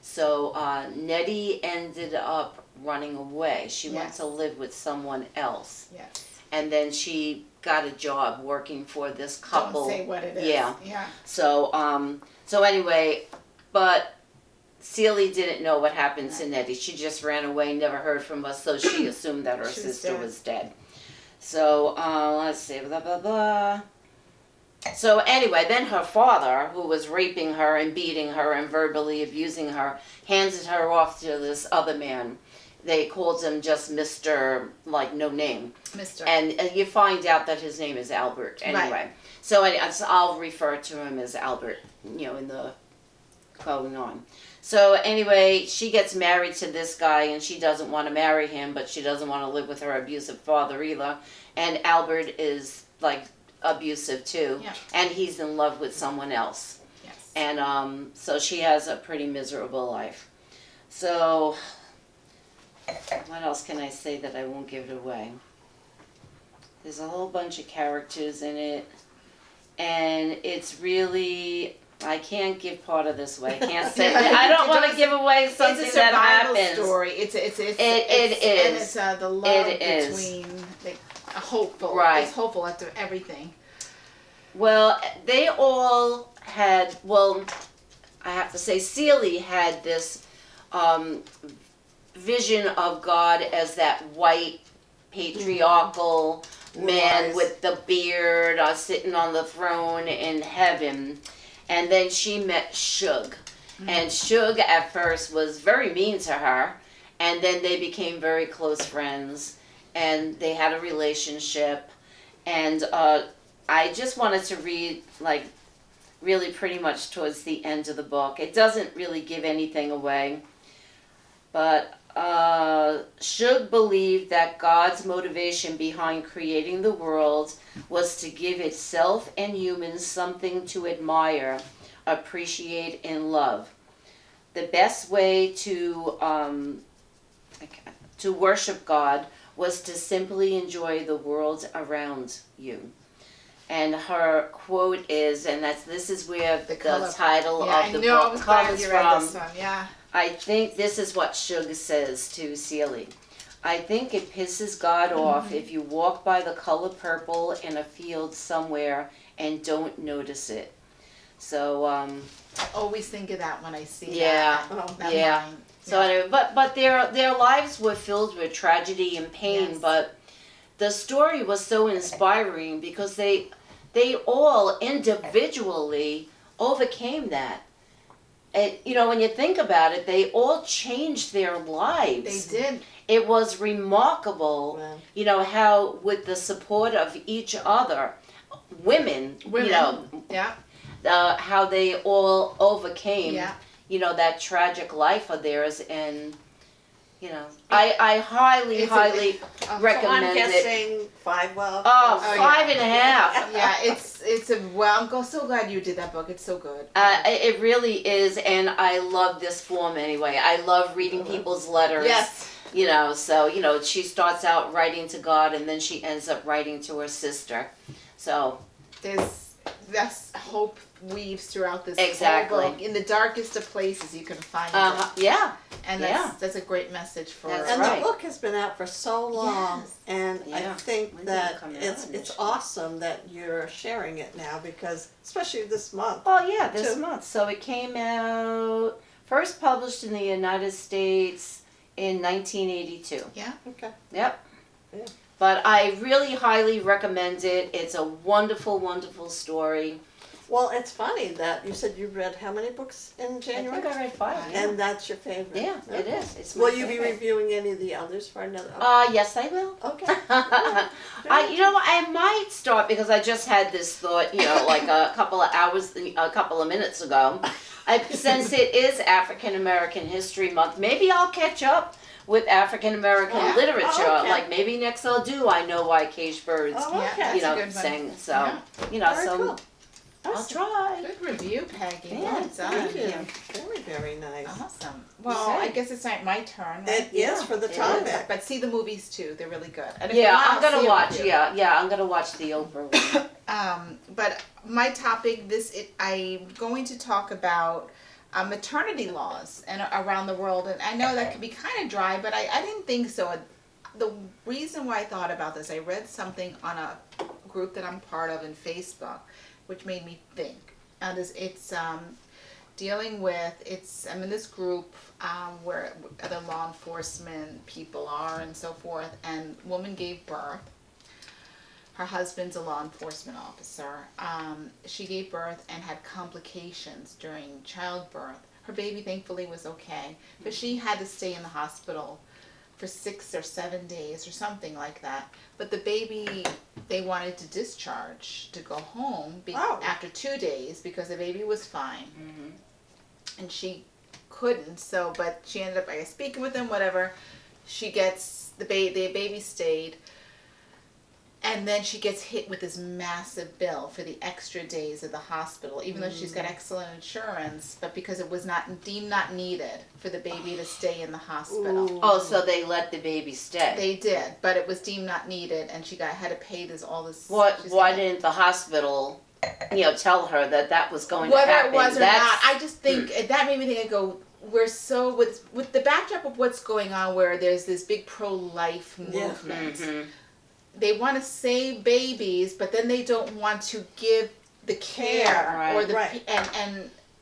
Speaker 3: So Nettie ended up running away. She went to live with someone else.
Speaker 1: Yes.
Speaker 3: And then she got a job working for this couple.
Speaker 1: Don't say what it is.
Speaker 3: Yeah.
Speaker 1: Yeah.
Speaker 3: So anyway, but Celie didn't know what happened to Nettie. She just ran away, never heard from us, so she assumed that her sister was dead. So, let's see, blah, blah, blah. So anyway, then her father, who was raping her and beating her and verbally abusing her, handed her off to this other man. They called him just Mr. like no name.
Speaker 1: Mr.
Speaker 3: And you find out that his name is Albert anyway.
Speaker 1: Right.
Speaker 3: So I'll refer to him as Albert, you know, in the going on. So anyway, she gets married to this guy and she doesn't want to marry him, but she doesn't want to live with her abusive father either. And Albert is like abusive too.
Speaker 1: Yeah.
Speaker 3: And he's in love with someone else.
Speaker 1: Yes.
Speaker 3: And so she has a pretty miserable life. So what else can I say that I won't give it away? There's a whole bunch of characters in it, and it's really, I can't give part of this away. I can't say I don't want to give away something
Speaker 1: it's a
Speaker 3: that
Speaker 1: survival
Speaker 3: happens.
Speaker 1: story. It is.
Speaker 3: And
Speaker 1: it's the love
Speaker 3: is.
Speaker 1: between hopeful.
Speaker 3: Right.
Speaker 1: It's hopeful after everything.
Speaker 3: Well, they all had. Well, I have to say, Celie had this vision of God as that white patriarchal man with the beard sitting on the throne in heaven. And then she met Shug. And Shug at first was very mean to her, and then they became very close friends, and they had a relationship. And I just wanted to read like really pretty much towards the end of the book. It doesn't really give anything away, but Shug believed that God's motivation behind creating the world was to give itself and humans something to admire, appreciate, and love. The best way to worship God was to simply enjoy the world around you. And her quote is, and this is where the title of the book comes from.
Speaker 1: Yeah.
Speaker 3: I think this is what Shug says to Celie. I think it pisses God off if you walk by the color purple in a field somewhere and don't notice it. So,
Speaker 1: I always think of that when I see
Speaker 3: yeah,
Speaker 1: that
Speaker 3: yeah.
Speaker 1: line.
Speaker 3: So anyway, but their lives were filled with tragedy and pain,
Speaker 1: Yes.
Speaker 3: but the story was so inspiring because they all individually overcame that. And, you know, when you think about it, they all changed their lives.
Speaker 1: They did.
Speaker 3: It was remarkable,
Speaker 2: Wow.
Speaker 3: you know, how with the support of each other, women. You know,
Speaker 1: Yeah.
Speaker 3: how they all overcame,
Speaker 1: Yeah.
Speaker 3: you know, that tragic life of theirs. And, you know, I highly
Speaker 2: So I'm
Speaker 3: recommend it.
Speaker 2: guessing 5 well.
Speaker 3: Oh,
Speaker 1: Oh,
Speaker 3: 5.5.
Speaker 1: Yeah, it's a well. I'm so glad you did that book. It's so good.
Speaker 3: It really is, and I love this form anyway. I love reading people's letters.
Speaker 1: Yes.
Speaker 3: You know, so, you know, she starts out writing to God, and then she ends up writing to her sister. So,
Speaker 1: There's that's hope weaves throughout this
Speaker 3: Exactly.
Speaker 1: whole book. In the darkest of places, you can find
Speaker 3: Yeah.
Speaker 1: it, and that's a great message for.
Speaker 3: That's
Speaker 2: And
Speaker 3: right.
Speaker 2: the book has been out for so long,
Speaker 1: Yes.
Speaker 2: and I
Speaker 3: Yeah.
Speaker 2: think
Speaker 3: When did it
Speaker 2: that
Speaker 3: come out
Speaker 2: it's
Speaker 3: initially?
Speaker 2: awesome that you're sharing it now, because especially this month.
Speaker 3: Well, yeah, this
Speaker 2: Two.
Speaker 3: month. So it came out first published in the United States in 1982.
Speaker 1: Yeah.
Speaker 2: Okay.
Speaker 3: Yep.
Speaker 2: Yeah.
Speaker 3: But I really highly recommend it. It's a wonderful, wonderful story.
Speaker 2: Well, it's funny that you said you read how many books in
Speaker 3: I
Speaker 2: January?
Speaker 3: think I read 5. Yeah,
Speaker 2: And that's your favorite.
Speaker 3: yeah it
Speaker 2: Okay.
Speaker 3: is. It's my
Speaker 2: Will you be
Speaker 3: favorite.
Speaker 2: reviewing any of the others for another?
Speaker 3: Yes, I will.
Speaker 2: Okay.
Speaker 3: You know, I might start because I just had this thought, like a couple of minutes ago. Since it is African American History Month, maybe I'll catch up with African American
Speaker 1: Yeah.
Speaker 3: literature.
Speaker 2: Oh, okay.
Speaker 3: Like maybe next I'll do I Know Why Cage Birds,
Speaker 2: Oh,
Speaker 1: Yeah,
Speaker 2: okay.
Speaker 1: that's a good one.
Speaker 3: sing. So,
Speaker 1: Yeah.
Speaker 2: Very
Speaker 3: so
Speaker 2: cool.
Speaker 3: I'll
Speaker 2: Awesome.
Speaker 3: try.
Speaker 1: Good review, Peggy.
Speaker 3: Yeah,
Speaker 1: Well done.
Speaker 2: Thank you.
Speaker 3: Yeah.
Speaker 2: Very, very nice.
Speaker 1: Awesome. Well,
Speaker 3: Okay.
Speaker 1: I guess it's not my turn, right?
Speaker 2: It is for the
Speaker 3: it
Speaker 2: topic.
Speaker 3: is.
Speaker 1: But see the movies too; they're really good. And if you
Speaker 3: Yeah,
Speaker 1: want,
Speaker 3: I'm
Speaker 1: I'll
Speaker 3: gonna
Speaker 1: see it
Speaker 3: watch.
Speaker 1: with you.
Speaker 3: Yeah, I'm gonna watch the Oprah one.
Speaker 1: But my topic, I'm going to talk about maternity laws and around the world, and I know that could be kind of dry, but I didn't think so. The reason why I thought about this, I read something on a group that I'm part of in Facebook, which made me think. And it's dealing with I'm in this group where other law enforcement people are and so forth, and woman gave birth. Her husband's a law enforcement officer. She gave birth and had complications during childbirth. Her baby thankfully was okay, but she had to stay in the hospital for 6 or 7 days or something like that. But the baby, they wanted to discharge to go home
Speaker 2: Oh.
Speaker 1: after 2 days because the baby was fine.
Speaker 3: Mhm.
Speaker 1: And she couldn't, but she ended up, I guess, speaking with him, whatever. She gets, the baby stayed. And then she gets hit with this massive bill for the extra days of the hospital, even though she's got excellent insurance, but because it was deemed not needed for the baby to stay in the hospital.
Speaker 2: Ooh.
Speaker 3: Oh, so they let the baby stay.
Speaker 1: They did, but it was deemed not needed, and she had to pay all this.
Speaker 3: Why didn't the hospital, tell her that was going to
Speaker 1: Whether
Speaker 3: happen?
Speaker 1: it was or
Speaker 3: That's-
Speaker 1: not, I just think that made me think. I go, we're so with the backdrop of what's going on, where there's this big pro-life
Speaker 2: Yeah.
Speaker 1: movement.
Speaker 3: Mhm.
Speaker 1: They want to save babies, but then they don't want to give the care
Speaker 3: Right.
Speaker 1: or the
Speaker 2: Right.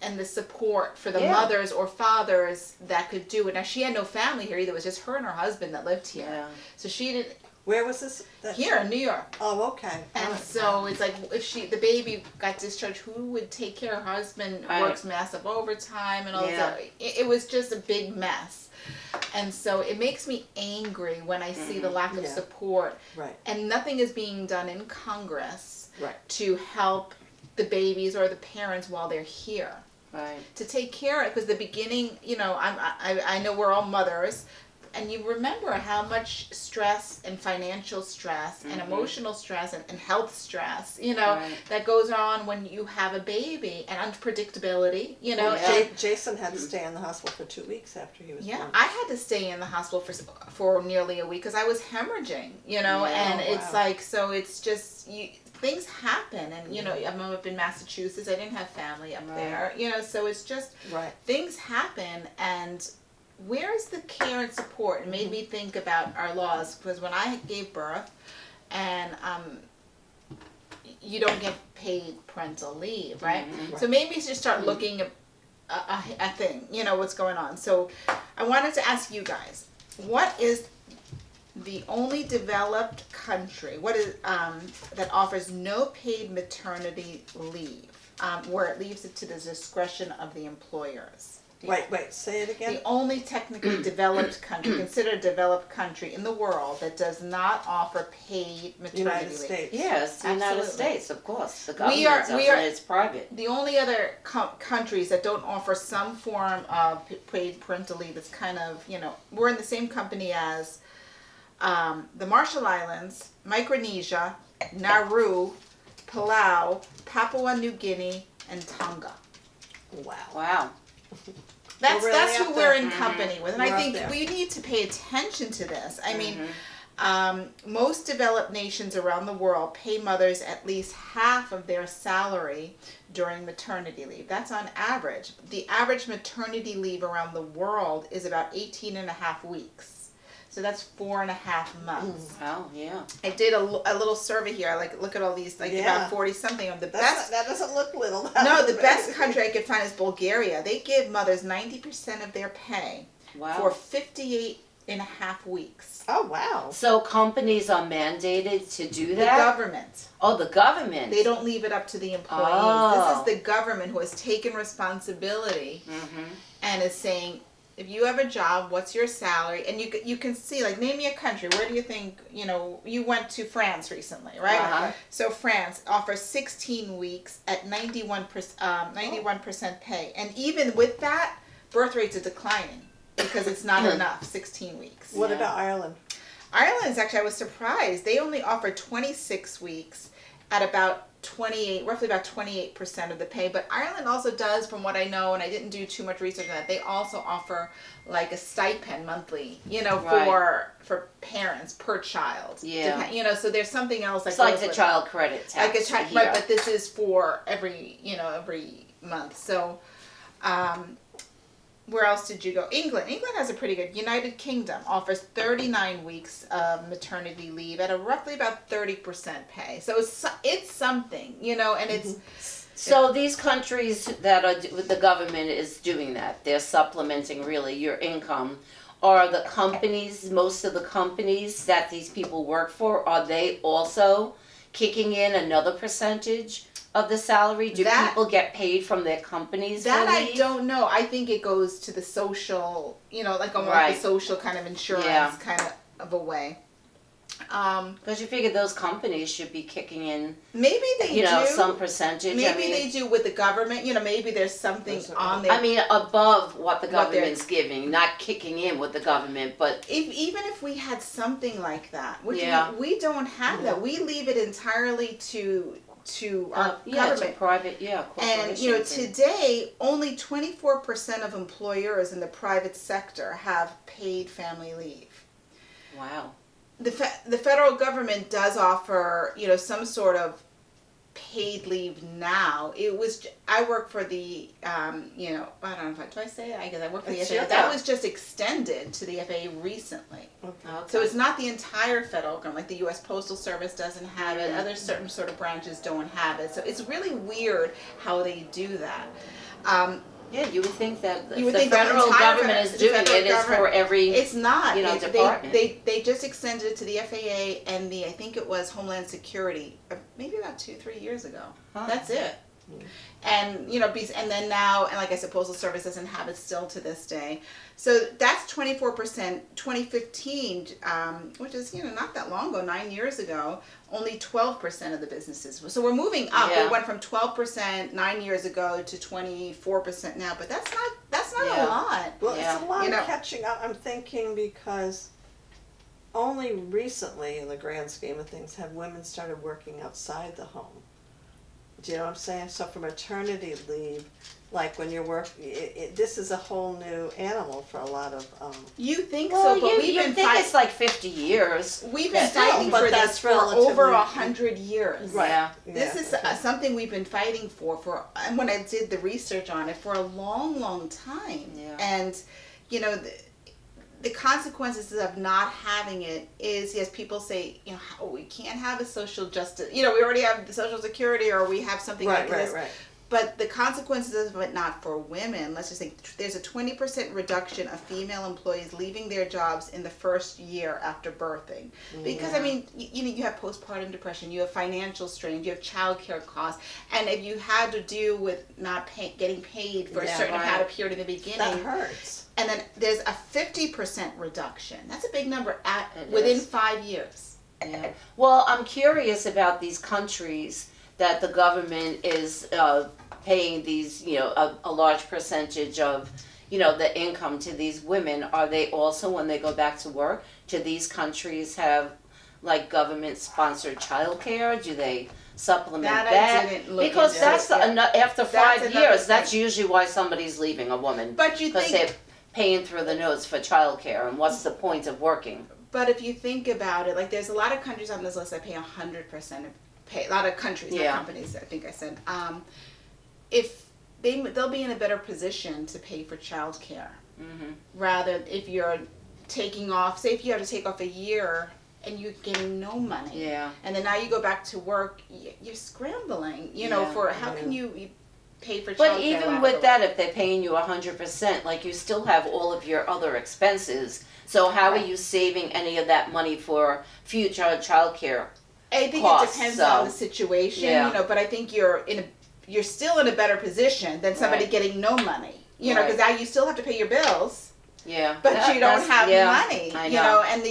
Speaker 1: and the support for the
Speaker 3: Yeah.
Speaker 1: mothers or fathers that could do it. Now she had no family here either; it was just her and her husband that lived here.
Speaker 3: Yeah.
Speaker 1: So she didn't
Speaker 2: Where was this?
Speaker 1: here in New York.
Speaker 2: Oh, okay.
Speaker 1: And
Speaker 2: Alright.
Speaker 1: so it's like if the baby got discharged, who would take care? Her husband
Speaker 3: Right.
Speaker 1: works massive overtime and all
Speaker 3: Yeah.
Speaker 1: that. It was just a big mess. And so it makes me angry when I see the lack of
Speaker 2: Yeah.
Speaker 1: support,
Speaker 2: Right.
Speaker 1: and nothing is being done in Congress
Speaker 2: Right.
Speaker 1: to help the babies or the parents while they're here.
Speaker 3: Right.
Speaker 1: To take care of, because the beginning, I know we're all mothers, and you remember how much stress and financial stress and emotional stress and health stress,
Speaker 3: Right.
Speaker 1: that goes on when you have a baby, and unpredictability,
Speaker 2: Well,
Speaker 1: and
Speaker 2: Jason had to stay in the hospital for 2 weeks after he was
Speaker 1: yeah,
Speaker 2: born.
Speaker 1: I had to stay in the hospital for nearly a week because I was hemorrhaging, and
Speaker 2: Oh,
Speaker 1: it's
Speaker 2: wow.
Speaker 1: like, so it's just, things happen, and I'm up in Massachusetts, I didn't have family up there, so it's just,
Speaker 2: Right.
Speaker 1: things happen, and where is the care and support? It made me think about our laws, because when I gave birth, and you don't get paid parental leave, right?
Speaker 2: Right.
Speaker 1: So maybe you should start looking at a thing, what's going on. So I wanted to ask you guys, what is the only developed country that offers no paid maternity leave, where it leaves it to the discretion of the employers?
Speaker 2: Wait, say it again?
Speaker 1: The only technically developed country, considered a developed country in the world, that does not offer paid maternity
Speaker 2: United
Speaker 1: leave.
Speaker 2: States.
Speaker 3: Yes, the United
Speaker 1: Absolutely.
Speaker 3: States, of course. The
Speaker 1: We
Speaker 3: government
Speaker 1: are-
Speaker 3: doesn't.
Speaker 1: we are-
Speaker 3: It's private.
Speaker 1: The only other countries that don't offer some form of paid parental leave is kind of, we're in the same company as the Marshall Islands, Micronesia, Nauru, Palau, Papua New Guinea, and Tonga.
Speaker 2: Wow.
Speaker 3: Wow.
Speaker 1: That's
Speaker 2: We're really
Speaker 1: who
Speaker 2: up
Speaker 1: we're
Speaker 2: there.
Speaker 1: in company with, and
Speaker 2: We're
Speaker 1: I
Speaker 2: up
Speaker 1: think
Speaker 2: there.
Speaker 1: we need to pay attention to this. I mean, Most developed nations around the world pay mothers at least half of their salary during maternity leave. That's on average. The average maternity leave around the world is about 18 and a half weeks. So that's 4.5 months.
Speaker 3: Oh, yeah.
Speaker 1: I did a little survey here. I look at all these, about 40 something of the best.
Speaker 2: That doesn't look little.
Speaker 1: No, the best country I could find is Bulgaria. They give mothers 90% of their pay for 58 and a half weeks.
Speaker 2: Oh, wow.
Speaker 3: So companies are mandated to do
Speaker 1: The
Speaker 3: that?
Speaker 1: government.
Speaker 3: Oh, the government.
Speaker 1: They don't leave it up to the employees.
Speaker 3: Oh.
Speaker 1: This is the government who has taken responsibility and is saying, if you have a job, what's your salary? And you can see, like, name me a country. Where do you think, you went to France recently, right?
Speaker 3: Uh-huh.
Speaker 1: So France offers 16 weeks at 91% pay. And even with that, birth rates are declining because it's not enough, 16 weeks.
Speaker 2: What about Ireland?
Speaker 1: Ireland is actually, I was surprised. They only offer 26 weeks at about roughly about 28% of the pay. But Ireland also does, from what I know, and I didn't do too much research on that, they also offer like a stipend monthly, for parents per child.
Speaker 3: Yeah.
Speaker 1: So there's something else.
Speaker 3: It's like the child credit tax.
Speaker 1: Like a child, right? But this is for every month. So, where else did you go? England. England has a pretty good. United Kingdom offers 39 weeks of maternity leave at a roughly about 30% pay. So it's something, and it's.
Speaker 3: So these countries that are the government is doing that. They're supplementing really your income. Are the companies, most of the companies that these people work for, are they also kicking in another percentage of the salary? Do people get paid from their companies?
Speaker 1: That I don't know. I think it goes to the social, like almost the social kind of insurance kind of a way.
Speaker 3: Because you figure those companies should be kicking in.
Speaker 1: Maybe they do
Speaker 3: some percentage.
Speaker 1: Maybe they do with the government. Maybe there's something on there.
Speaker 3: I mean, above what the government's giving, not kicking in with the government, but
Speaker 1: even if we had something like that, which we don't have that. We leave it entirely to our government,
Speaker 3: to private,
Speaker 1: and today only 24% of employers in the private sector have paid family leave.
Speaker 3: Wow.
Speaker 1: The federal government does offer some sort of paid leave now. I work for the I don't know do I say it? I guess I work for the FAA. That was just extended to the FAA recently.
Speaker 3: Okay.
Speaker 1: So it's not the entire federal government. Like the U.S. Postal Service doesn't have it. Other certain sort of branches don't have it. So it's really weird how they do that.
Speaker 3: You would think that
Speaker 1: the
Speaker 3: federal government is doing it is for every
Speaker 1: it's not
Speaker 3: department.
Speaker 1: They just extended it to the FAA and I think it was Homeland Security maybe about 2-3 years ago. That's it. And and then now, and like I said, Postal Service doesn't have it still to this day. So that's 24%. 2015, which is not that long ago, 9 years ago, only 12% of the businesses. So we're moving up. We went from 12% 9 years ago to 24% now, but that's not a lot.
Speaker 2: Well, it's a lot of catching up. I'm thinking because only recently, in the grand scheme of things, have women started working outside the home. Do you know what I'm saying? So for maternity leave, like when you're working, this is a whole new animal for a lot of.
Speaker 1: You think so? But we've been
Speaker 3: fighting. It's like 50 years.
Speaker 1: We've been fighting for this for over 100 years.
Speaker 3: Right.
Speaker 1: This is something we've been fighting for. And when I did the research on it for a long, long time.
Speaker 3: Yeah.
Speaker 1: And the consequences of not having it is, yes, people say, we can't have a social justice. We already have the Social Security, or we have something like this. Right. But the consequences of it not for women, let's just say there's a 20% reduction of female employees leaving their jobs in the first year after birthing. Because, you have postpartum depression, you have financial strain, you have childcare costs, and if you had to deal with not getting paid for a certain amount of period in the beginning.
Speaker 2: That hurts.
Speaker 1: And then there's a 50% reduction. That's a big number within 5 years.
Speaker 3: Yeah. Well, I'm curious about these countries that the government is paying these, a large percentage of, the income to these women. Are they also, when they go back to work, do these countries have like government-sponsored childcare? Do they supplement that?
Speaker 1: I didn't look
Speaker 3: because
Speaker 1: into
Speaker 3: that's after 5 years. That's
Speaker 1: thing.
Speaker 3: usually why somebody's leaving, a woman.
Speaker 1: But you think
Speaker 3: they're paying through the nose for childcare, and what's the point of working?
Speaker 1: But if you think about it, like there's a lot of countries on this list that pay 100% of pay. A lot of countries, not companies. I think I said. If they'll be in a better position to pay for childcare, rather if you're taking off. Say if you have to take off a year and you're getting no money, and then now you go back to work, you're scrambling. You know, for how can you pay for childcare?
Speaker 3: But even with that, if they're paying you 100%, like you still have all of your other expenses. So how are you saving any of that money for future childcare?
Speaker 1: I think
Speaker 3: costs,
Speaker 1: it depends on the situation, you know. But I think you're still in a better position than somebody getting no money, you know, because now you still have to pay your bills.
Speaker 3: Yeah.
Speaker 1: But you don't have money,
Speaker 3: I know.
Speaker 1: you know, and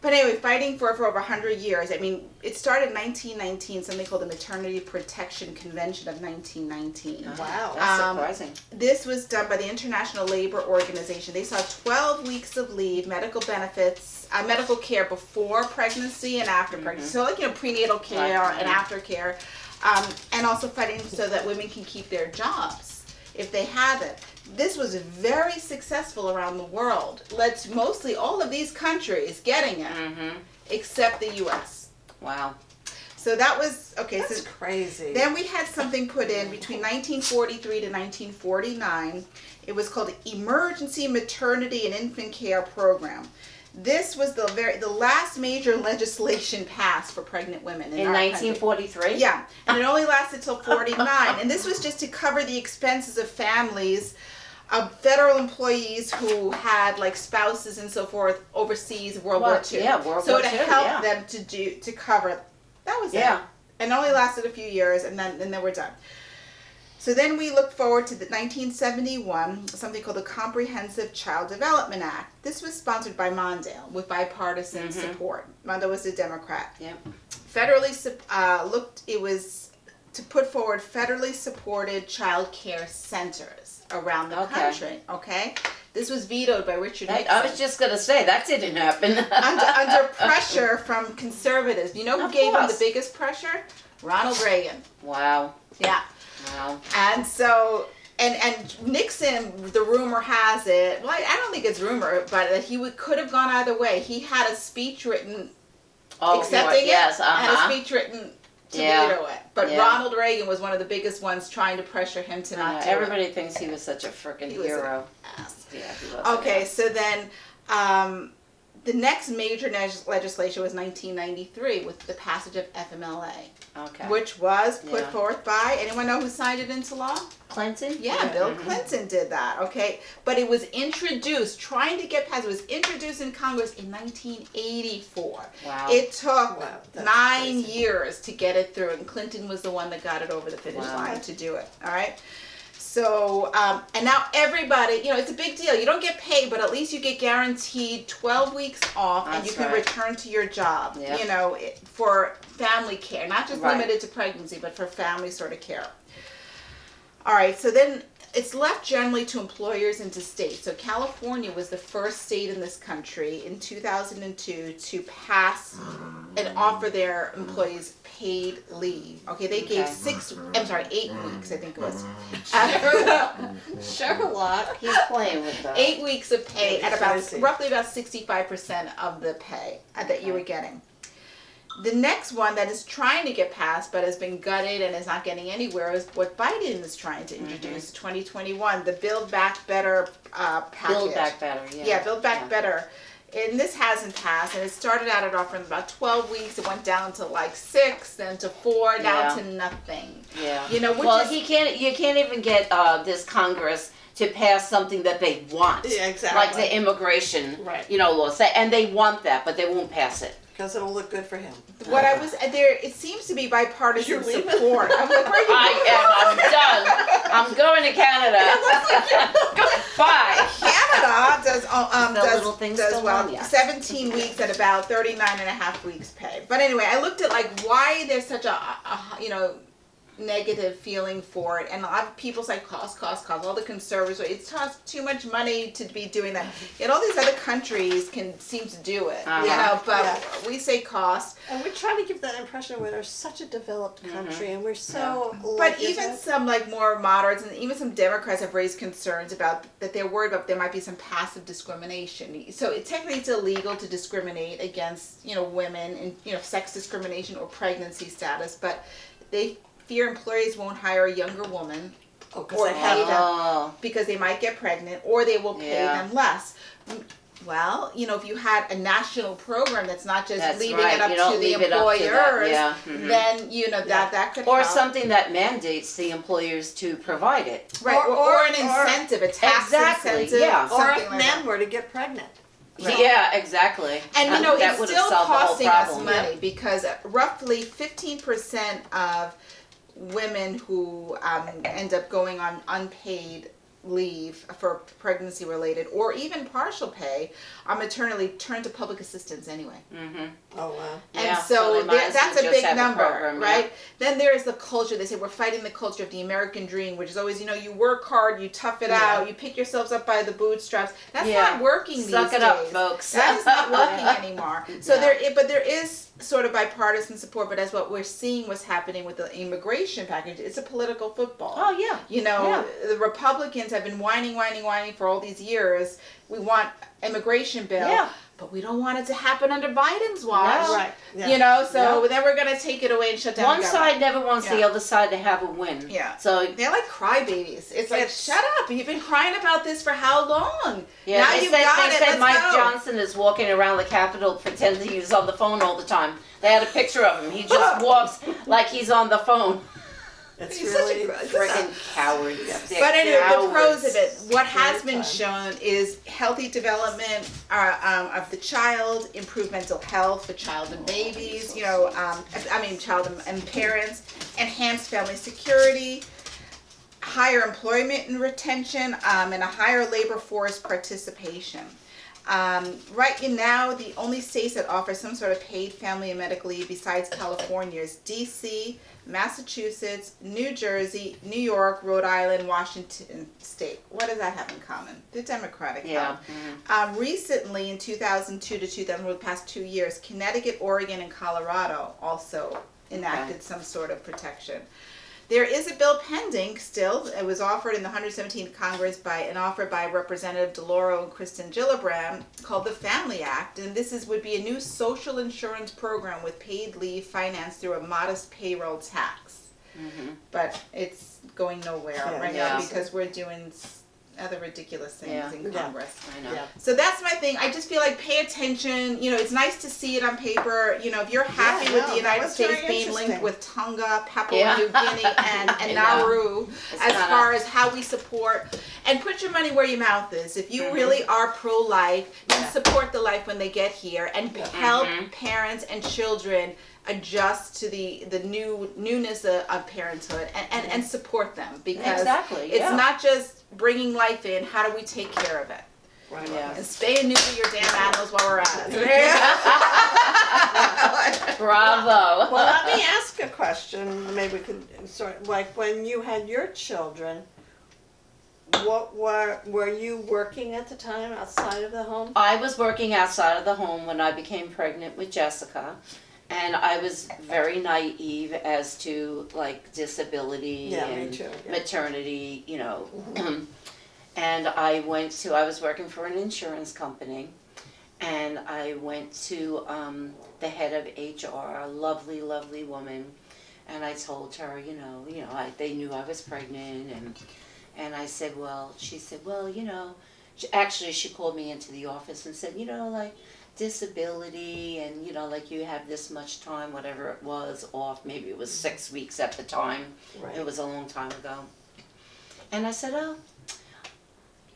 Speaker 1: but anyway, fighting for over 100 years. I mean, it started in 1919, something called the Maternity Protection Convention of 1919.
Speaker 2: Wow.
Speaker 3: That's surprising.
Speaker 1: This was done by the International Labor Organization. They saw 12 weeks of leave, medical benefits, medical care before pregnancy and after pregnancy. So like, you know, prenatal care and aftercare, and also fighting so that women can keep their jobs if they have it. This was very successful around the world. Mostly all of these countries getting it, except the U.S.
Speaker 3: Wow.
Speaker 1: So that was, okay.
Speaker 2: That's crazy.
Speaker 1: Then we had something put in between 1943 to 1949. It was called the Emergency Maternity and Infant Care Program. This was the last major legislation passed for pregnant women in our
Speaker 3: 1943?
Speaker 1: country. Yeah, and it only lasted till 49. And this was just to cover the expenses of families of federal employees who had like spouses and so forth overseas, World War II.
Speaker 3: Yeah, World War II.
Speaker 1: So to help them to cover. That was it. And it only lasted a few years, and then we're done. So then we look forward to the 1971, something called the Comprehensive Child Development Act. This was sponsored by Mondale with bipartisan support. Mondale was a Democrat.
Speaker 3: Yep.
Speaker 1: It was to put forward federally supported child care centers around the country. Okay? This was vetoed by Richard Nixon.
Speaker 3: I was just going to say, that didn't happen.
Speaker 1: under pressure from conservatives. You know who gave him the biggest pressure? Ronald Reagan.
Speaker 3: Wow.
Speaker 1: Yeah.
Speaker 3: Wow.
Speaker 1: And so, and Nixon, the rumor has it, well, I don't think it's rumor, but that he could have gone either way. He had a speech written accepting it, and a speech written to veto it. But Ronald Reagan was one of the biggest ones trying to pressure him to not do it.
Speaker 3: Everybody thinks he was such a freaking hero.
Speaker 1: Yeah, he was. Okay, so then the next major legislation was 1993 with the passage of FMLA, which was put forth by, anyone know who signed it into law?
Speaker 3: Clinton?
Speaker 1: Yeah, Bill Clinton did that, okay? But it was introduced, trying to get passed, it was introduced in Congress in 1984. Wow. It took 9 years to get it through, and Clinton was the one that got it over the finish line to do it, all right? So, and now everybody, you know, it's a big deal. You don't get paid, but at least you get guaranteed 12 weeks off, and you can return to your job, you know, for family care. Not just limited to pregnancy, but for family sort of care. All right, so then it's left generally to employers and to states. So California was the first state in this country in 2002 to pass and offer their employees paid leave. Okay, they gave 8 weeks, I think it was.
Speaker 2: Sherlock.
Speaker 3: He's playing with that.
Speaker 1: 8 weeks of pay at roughly about 65% of the pay that you were getting. The next one that is trying to get passed but has been gutted and is not getting anywhere is what Biden is trying to introduce, 2021, the Build Back Better package.
Speaker 3: Build Back Better,
Speaker 1: Build Back Better. And this hasn't passed, and it started out at offering about 12 weeks. It went down to like 6, then to 4, down to nothing. Yeah. You know,
Speaker 3: you can't even get this Congress to pass something that they want.
Speaker 2: Yeah, exactly.
Speaker 3: Like the immigration, laws. And they want that, but they won't pass it.
Speaker 2: Because it'll look good for him.
Speaker 1: What I was there, it seems to be bipartisan support. I'm like, where are you
Speaker 3: I'm done. I'm going to Canada. Bye.
Speaker 1: Canada does well.
Speaker 3: On,
Speaker 1: 17 weeks at about 39 and a half weeks pay. But anyway, I looked at like why there's such a negative feeling for it, and a lot of people say cost. All the conservatives, it costs too much money to be doing that. Yet all these other countries can seem to do it, you know. But we say cost,
Speaker 2: and we try to give that impression we're such a developed country, and we're so.
Speaker 1: But even some like more moderates and even some Democrats have raised concerns about that they're worried about there might be some passive discrimination. So technically it's illegal to discriminate against women and sex discrimination or pregnancy status, but they fear employers won't hire a younger woman or pay them because they might get pregnant, or they will pay them less. Well, if you had a national program that's not just leaving it up to the employers, then that could
Speaker 3: or
Speaker 1: help.
Speaker 3: Something that mandates the employers to provide it.
Speaker 1: Right, or an incentive, a tax incentive.
Speaker 2: Yeah. Or if
Speaker 1: like
Speaker 2: men were to get pregnant.
Speaker 3: Right. Yeah, exactly.
Speaker 1: And
Speaker 3: that
Speaker 1: it's still costing us money,
Speaker 3: Yeah.
Speaker 1: because roughly 15% of women who end up going on unpaid leave for pregnancy related or even partial pay on maternity turn to public assistance anyway.
Speaker 2: Oh wow.
Speaker 1: And so that's a big number, right? Then there is the culture. They say we're fighting the culture of the American dream, which is always, you work hard, you tough it out, you pick yourselves up by the bootstraps. That's not working these days.
Speaker 3: Suck it up, folks.
Speaker 1: That is not working anymore. So but there is sort of bipartisan support, but as what we're seeing what's happening with the immigration package, it's a political football.
Speaker 3: Oh yeah.
Speaker 1: The Republicans have been whining for all these years. We want immigration bill, but we don't want it to happen under Biden's watch.
Speaker 2: No. Right. Yeah.
Speaker 1: So then we're going to take it away and shut down
Speaker 3: One
Speaker 1: the government.
Speaker 3: side never wants the other side to have a win.
Speaker 1: Yeah.
Speaker 3: So
Speaker 1: they're like crybabies. It's like, shut up. You've been crying about this for how long?
Speaker 3: Yeah,
Speaker 1: now
Speaker 3: they said Mike Johnson is walking around the Capitol pretending he's on the phone all the time. They had a picture of him. He just walks like he's on the phone.
Speaker 2: It's
Speaker 1: He's
Speaker 2: really
Speaker 1: such a
Speaker 3: freaking coward.
Speaker 1: But anyway, the pros of it, what has been shown is healthy development of the child, improved mental health for child and babies, child and parents, enhanced family security, higher employment and retention, and a higher labor force participation. Right now, the only states that offer some sort of paid family and medical leave besides California is D.C., Massachusetts, New Jersey, New York, Rhode Island, Washington State. What does that have in common? The Democratic.
Speaker 3: Yeah.
Speaker 1: Recently, in 2002 to 2000, the past 2 years, Connecticut, Oregon, and Colorado also enacted some sort of protection. There is a bill pending still. It was offered in the 117th Congress offered by Representative DeLauro and Kristen Gillibrand, called the Family Act, and this would be a new social insurance program with paid leave financed through a modest payroll tax. But it's going nowhere right now because we're doing other ridiculous things in Congress.
Speaker 3: I know. Yeah.
Speaker 1: So that's my thing. I just feel like pay attention. It's nice to see it on paper. If you're happy with the United States being linked with Tonga, Papua New Guinea, and Nauru as far as how we support, and put your money where your mouth is. If you really are pro-life, then support the life when they get here and help parents and children adjust to the newness of parenthood and support them, because it's not just bringing life in. How do we take care of it?
Speaker 2: Right.
Speaker 3: Yeah.
Speaker 1: And spay and neuter your damn animals while we're at it.
Speaker 3: Bravo.
Speaker 2: Well, let me ask a question. Maybe we could sort of, like, when you had your children, what were you working at the time outside of the home?
Speaker 3: I was working outside of the home when I became pregnant with Jessica. And I was very naive as to disability and maternity, and I was working for an insurance company, and I went to the head of HR, a lovely, lovely woman, and I told her, they knew I was pregnant, and I said, she said, she called me into the office and said, disability and you have this much time, whatever it was, off. Maybe it was 6 weeks at the time. It was a long time ago. And I said,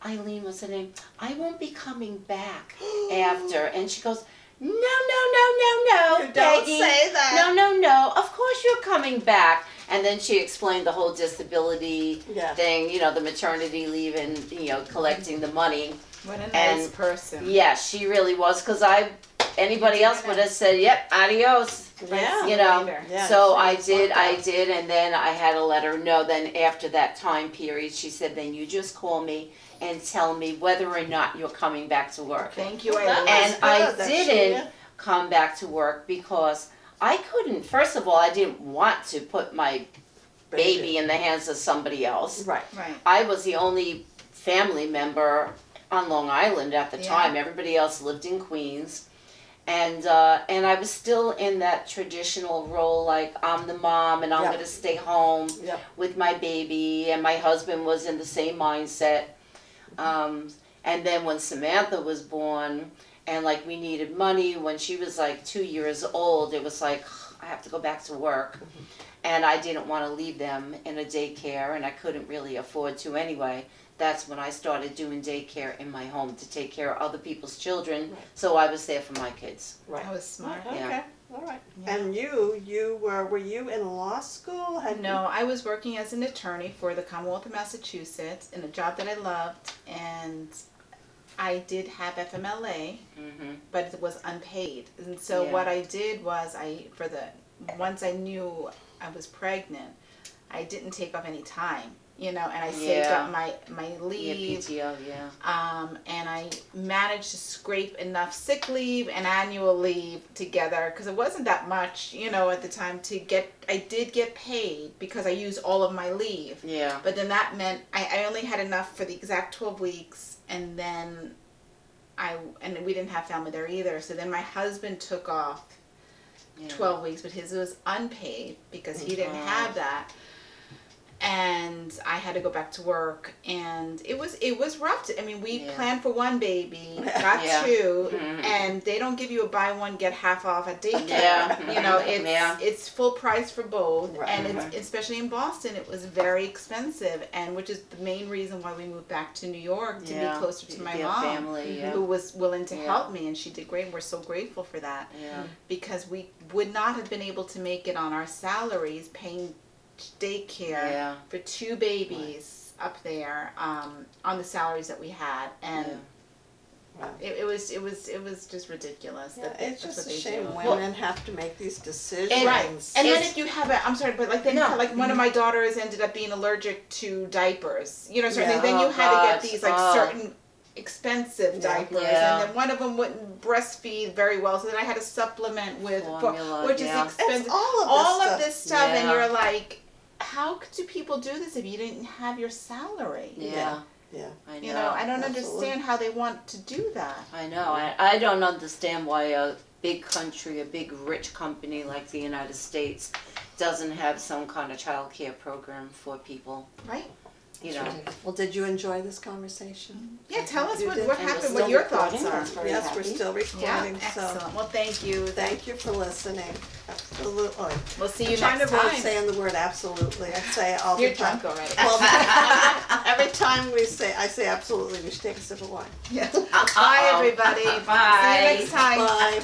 Speaker 3: Eileen, what's her name? I won't be coming back after. And she goes, no,
Speaker 2: You don't
Speaker 3: Peggy.
Speaker 2: say that.
Speaker 3: No, of course you're coming back. And then she explained the whole disability thing, the maternity leave and, collecting the money.
Speaker 1: What a nice person.
Speaker 3: Yeah, she really was, because I anybody else would have said, "Yep, adios."
Speaker 2: Yeah.
Speaker 3: You know.
Speaker 1: Later.
Speaker 2: Yeah,
Speaker 3: So
Speaker 2: she
Speaker 3: I
Speaker 2: was
Speaker 3: did,
Speaker 2: like
Speaker 3: I
Speaker 2: that.
Speaker 3: did, and then I had to let her know. Then after that time period, she said, "Then you just call me and tell me whether or not you're coming back to work."
Speaker 1: Thank you,
Speaker 2: Well, that
Speaker 1: Eileen.
Speaker 3: And
Speaker 2: was
Speaker 3: I
Speaker 2: good that she-
Speaker 3: didn't come back to work because I couldn't. First of all, I didn't want to put my baby in the hands of somebody else.
Speaker 2: Right.
Speaker 1: Right.
Speaker 3: I was the only family member on Long Island at the
Speaker 1: Yeah.
Speaker 3: time. Everybody else lived in Queens. And I was still in that traditional role, like I'm the mom and I'm
Speaker 2: Yep.
Speaker 3: going to stay home
Speaker 2: Yep.
Speaker 3: with my baby, and my husband was in the same mindset. And then when Samantha was born, and like we needed money when she was like 2 years old, it was like I have to go back to work, and I didn't want to leave them in a daycare, and I couldn't really afford to anyway. That's when I started doing daycare in my home to take care of other people's children.
Speaker 2: Right.
Speaker 3: So I was there for my kids.
Speaker 2: Right.
Speaker 1: That was smart.
Speaker 2: Okay.
Speaker 3: Yeah.
Speaker 2: All right.
Speaker 1: Yeah.
Speaker 2: And were you in law school?
Speaker 1: No, I was working as an attorney for the Commonwealth of Massachusetts in a job that I loved, and I did have FMLA,
Speaker 3: Mm-hmm.
Speaker 1: but it was unpaid. And so
Speaker 3: Yeah.
Speaker 1: what I did was once I knew I was pregnant, I didn't take off any time, and I saved
Speaker 3: Yeah.
Speaker 1: up my
Speaker 3: Yeah,
Speaker 1: leave.
Speaker 3: PTO, yeah.
Speaker 1: And I managed to scrape enough sick leave and annual leave together because it wasn't that much, at the time I did get paid because I used all of my leave.
Speaker 3: Yeah.
Speaker 1: But then that meant I only had enough for the exact 12 weeks, and then and we didn't have family there either. So then my husband took off
Speaker 3: Yeah.
Speaker 1: 12 weeks, but his was unpaid because he didn't
Speaker 3: Oh.
Speaker 1: have that. And I had to go back to work, and it was rough. We
Speaker 3: Yeah.
Speaker 1: planned for one baby, got
Speaker 3: Yeah.
Speaker 1: 2,
Speaker 3: Mhm.
Speaker 1: and they don't give you a buy one get half off at daycare.
Speaker 3: Yeah.
Speaker 1: It's full price for both,
Speaker 2: Right.
Speaker 1: and it's especially in Boston, it was very expensive, and which is the main reason why we moved back to New York to be closer to my mom,
Speaker 3: family, yeah.
Speaker 1: who was willing to
Speaker 3: Yeah.
Speaker 1: help me, and she did great. We're so grateful for that
Speaker 3: Yeah.
Speaker 1: because we would not have been able to make it on our salaries paying daycare
Speaker 3: Yeah.
Speaker 1: for 2 babies up there on the salaries that we had, and
Speaker 2: Wow.
Speaker 1: it was just ridiculous.
Speaker 2: Yeah, it's
Speaker 1: that's
Speaker 2: just
Speaker 1: what
Speaker 2: a
Speaker 1: they
Speaker 2: shame
Speaker 1: do.
Speaker 2: women have to make these decisions.
Speaker 1: Right. And then
Speaker 3: It's-
Speaker 1: if you have I'm sorry, but like then
Speaker 3: No.
Speaker 1: like one of my daughters ended up being allergic to diapers. Certain
Speaker 2: Yeah.
Speaker 1: things. Then
Speaker 3: Oh,
Speaker 1: you had to get
Speaker 3: God.
Speaker 1: these like
Speaker 3: Oh.
Speaker 1: certain expensive
Speaker 2: Yeah.
Speaker 1: diapers,
Speaker 3: Yeah.
Speaker 1: and then one of them wouldn't breastfeed very well, so then I had to supplement with
Speaker 3: Formula,
Speaker 1: which
Speaker 3: yeah.
Speaker 1: is expensive.
Speaker 2: It's all of this stuff.
Speaker 1: And
Speaker 3: Yeah.
Speaker 1: you're like, how do people do this if you didn't have your salary?
Speaker 3: Yeah.
Speaker 2: Yeah.
Speaker 3: I know.
Speaker 1: I don't
Speaker 2: Absolutely.
Speaker 1: understand how they want to do that.
Speaker 3: I know. I don't understand why a big country, a big rich company like the United States doesn't have some kind of child care program for people.
Speaker 1: Right?
Speaker 2: Well, did you enjoy this conversation?
Speaker 1: Yeah, tell us
Speaker 2: You
Speaker 1: what
Speaker 2: did.
Speaker 1: what
Speaker 3: And we're
Speaker 1: happened,
Speaker 3: still
Speaker 1: what your thoughts
Speaker 3: recording.
Speaker 1: are.
Speaker 3: That's very
Speaker 2: Yes,
Speaker 3: happy.
Speaker 2: we're still
Speaker 1: Yeah,
Speaker 2: recording, so
Speaker 1: excellent. Well, thank you.
Speaker 2: thank you for listening. Absolutely.
Speaker 1: We'll see you
Speaker 2: I'm trying
Speaker 1: next
Speaker 2: to avoid
Speaker 1: time.
Speaker 2: saying the word absolutely. I say it all
Speaker 1: You're
Speaker 2: the time.
Speaker 1: drunk already.
Speaker 2: Well, every time I say absolutely, we should take a sip of wine.
Speaker 1: Yeah. Bye, everybody.
Speaker 3: Bye.
Speaker 1: See you next time.
Speaker 2: Bye.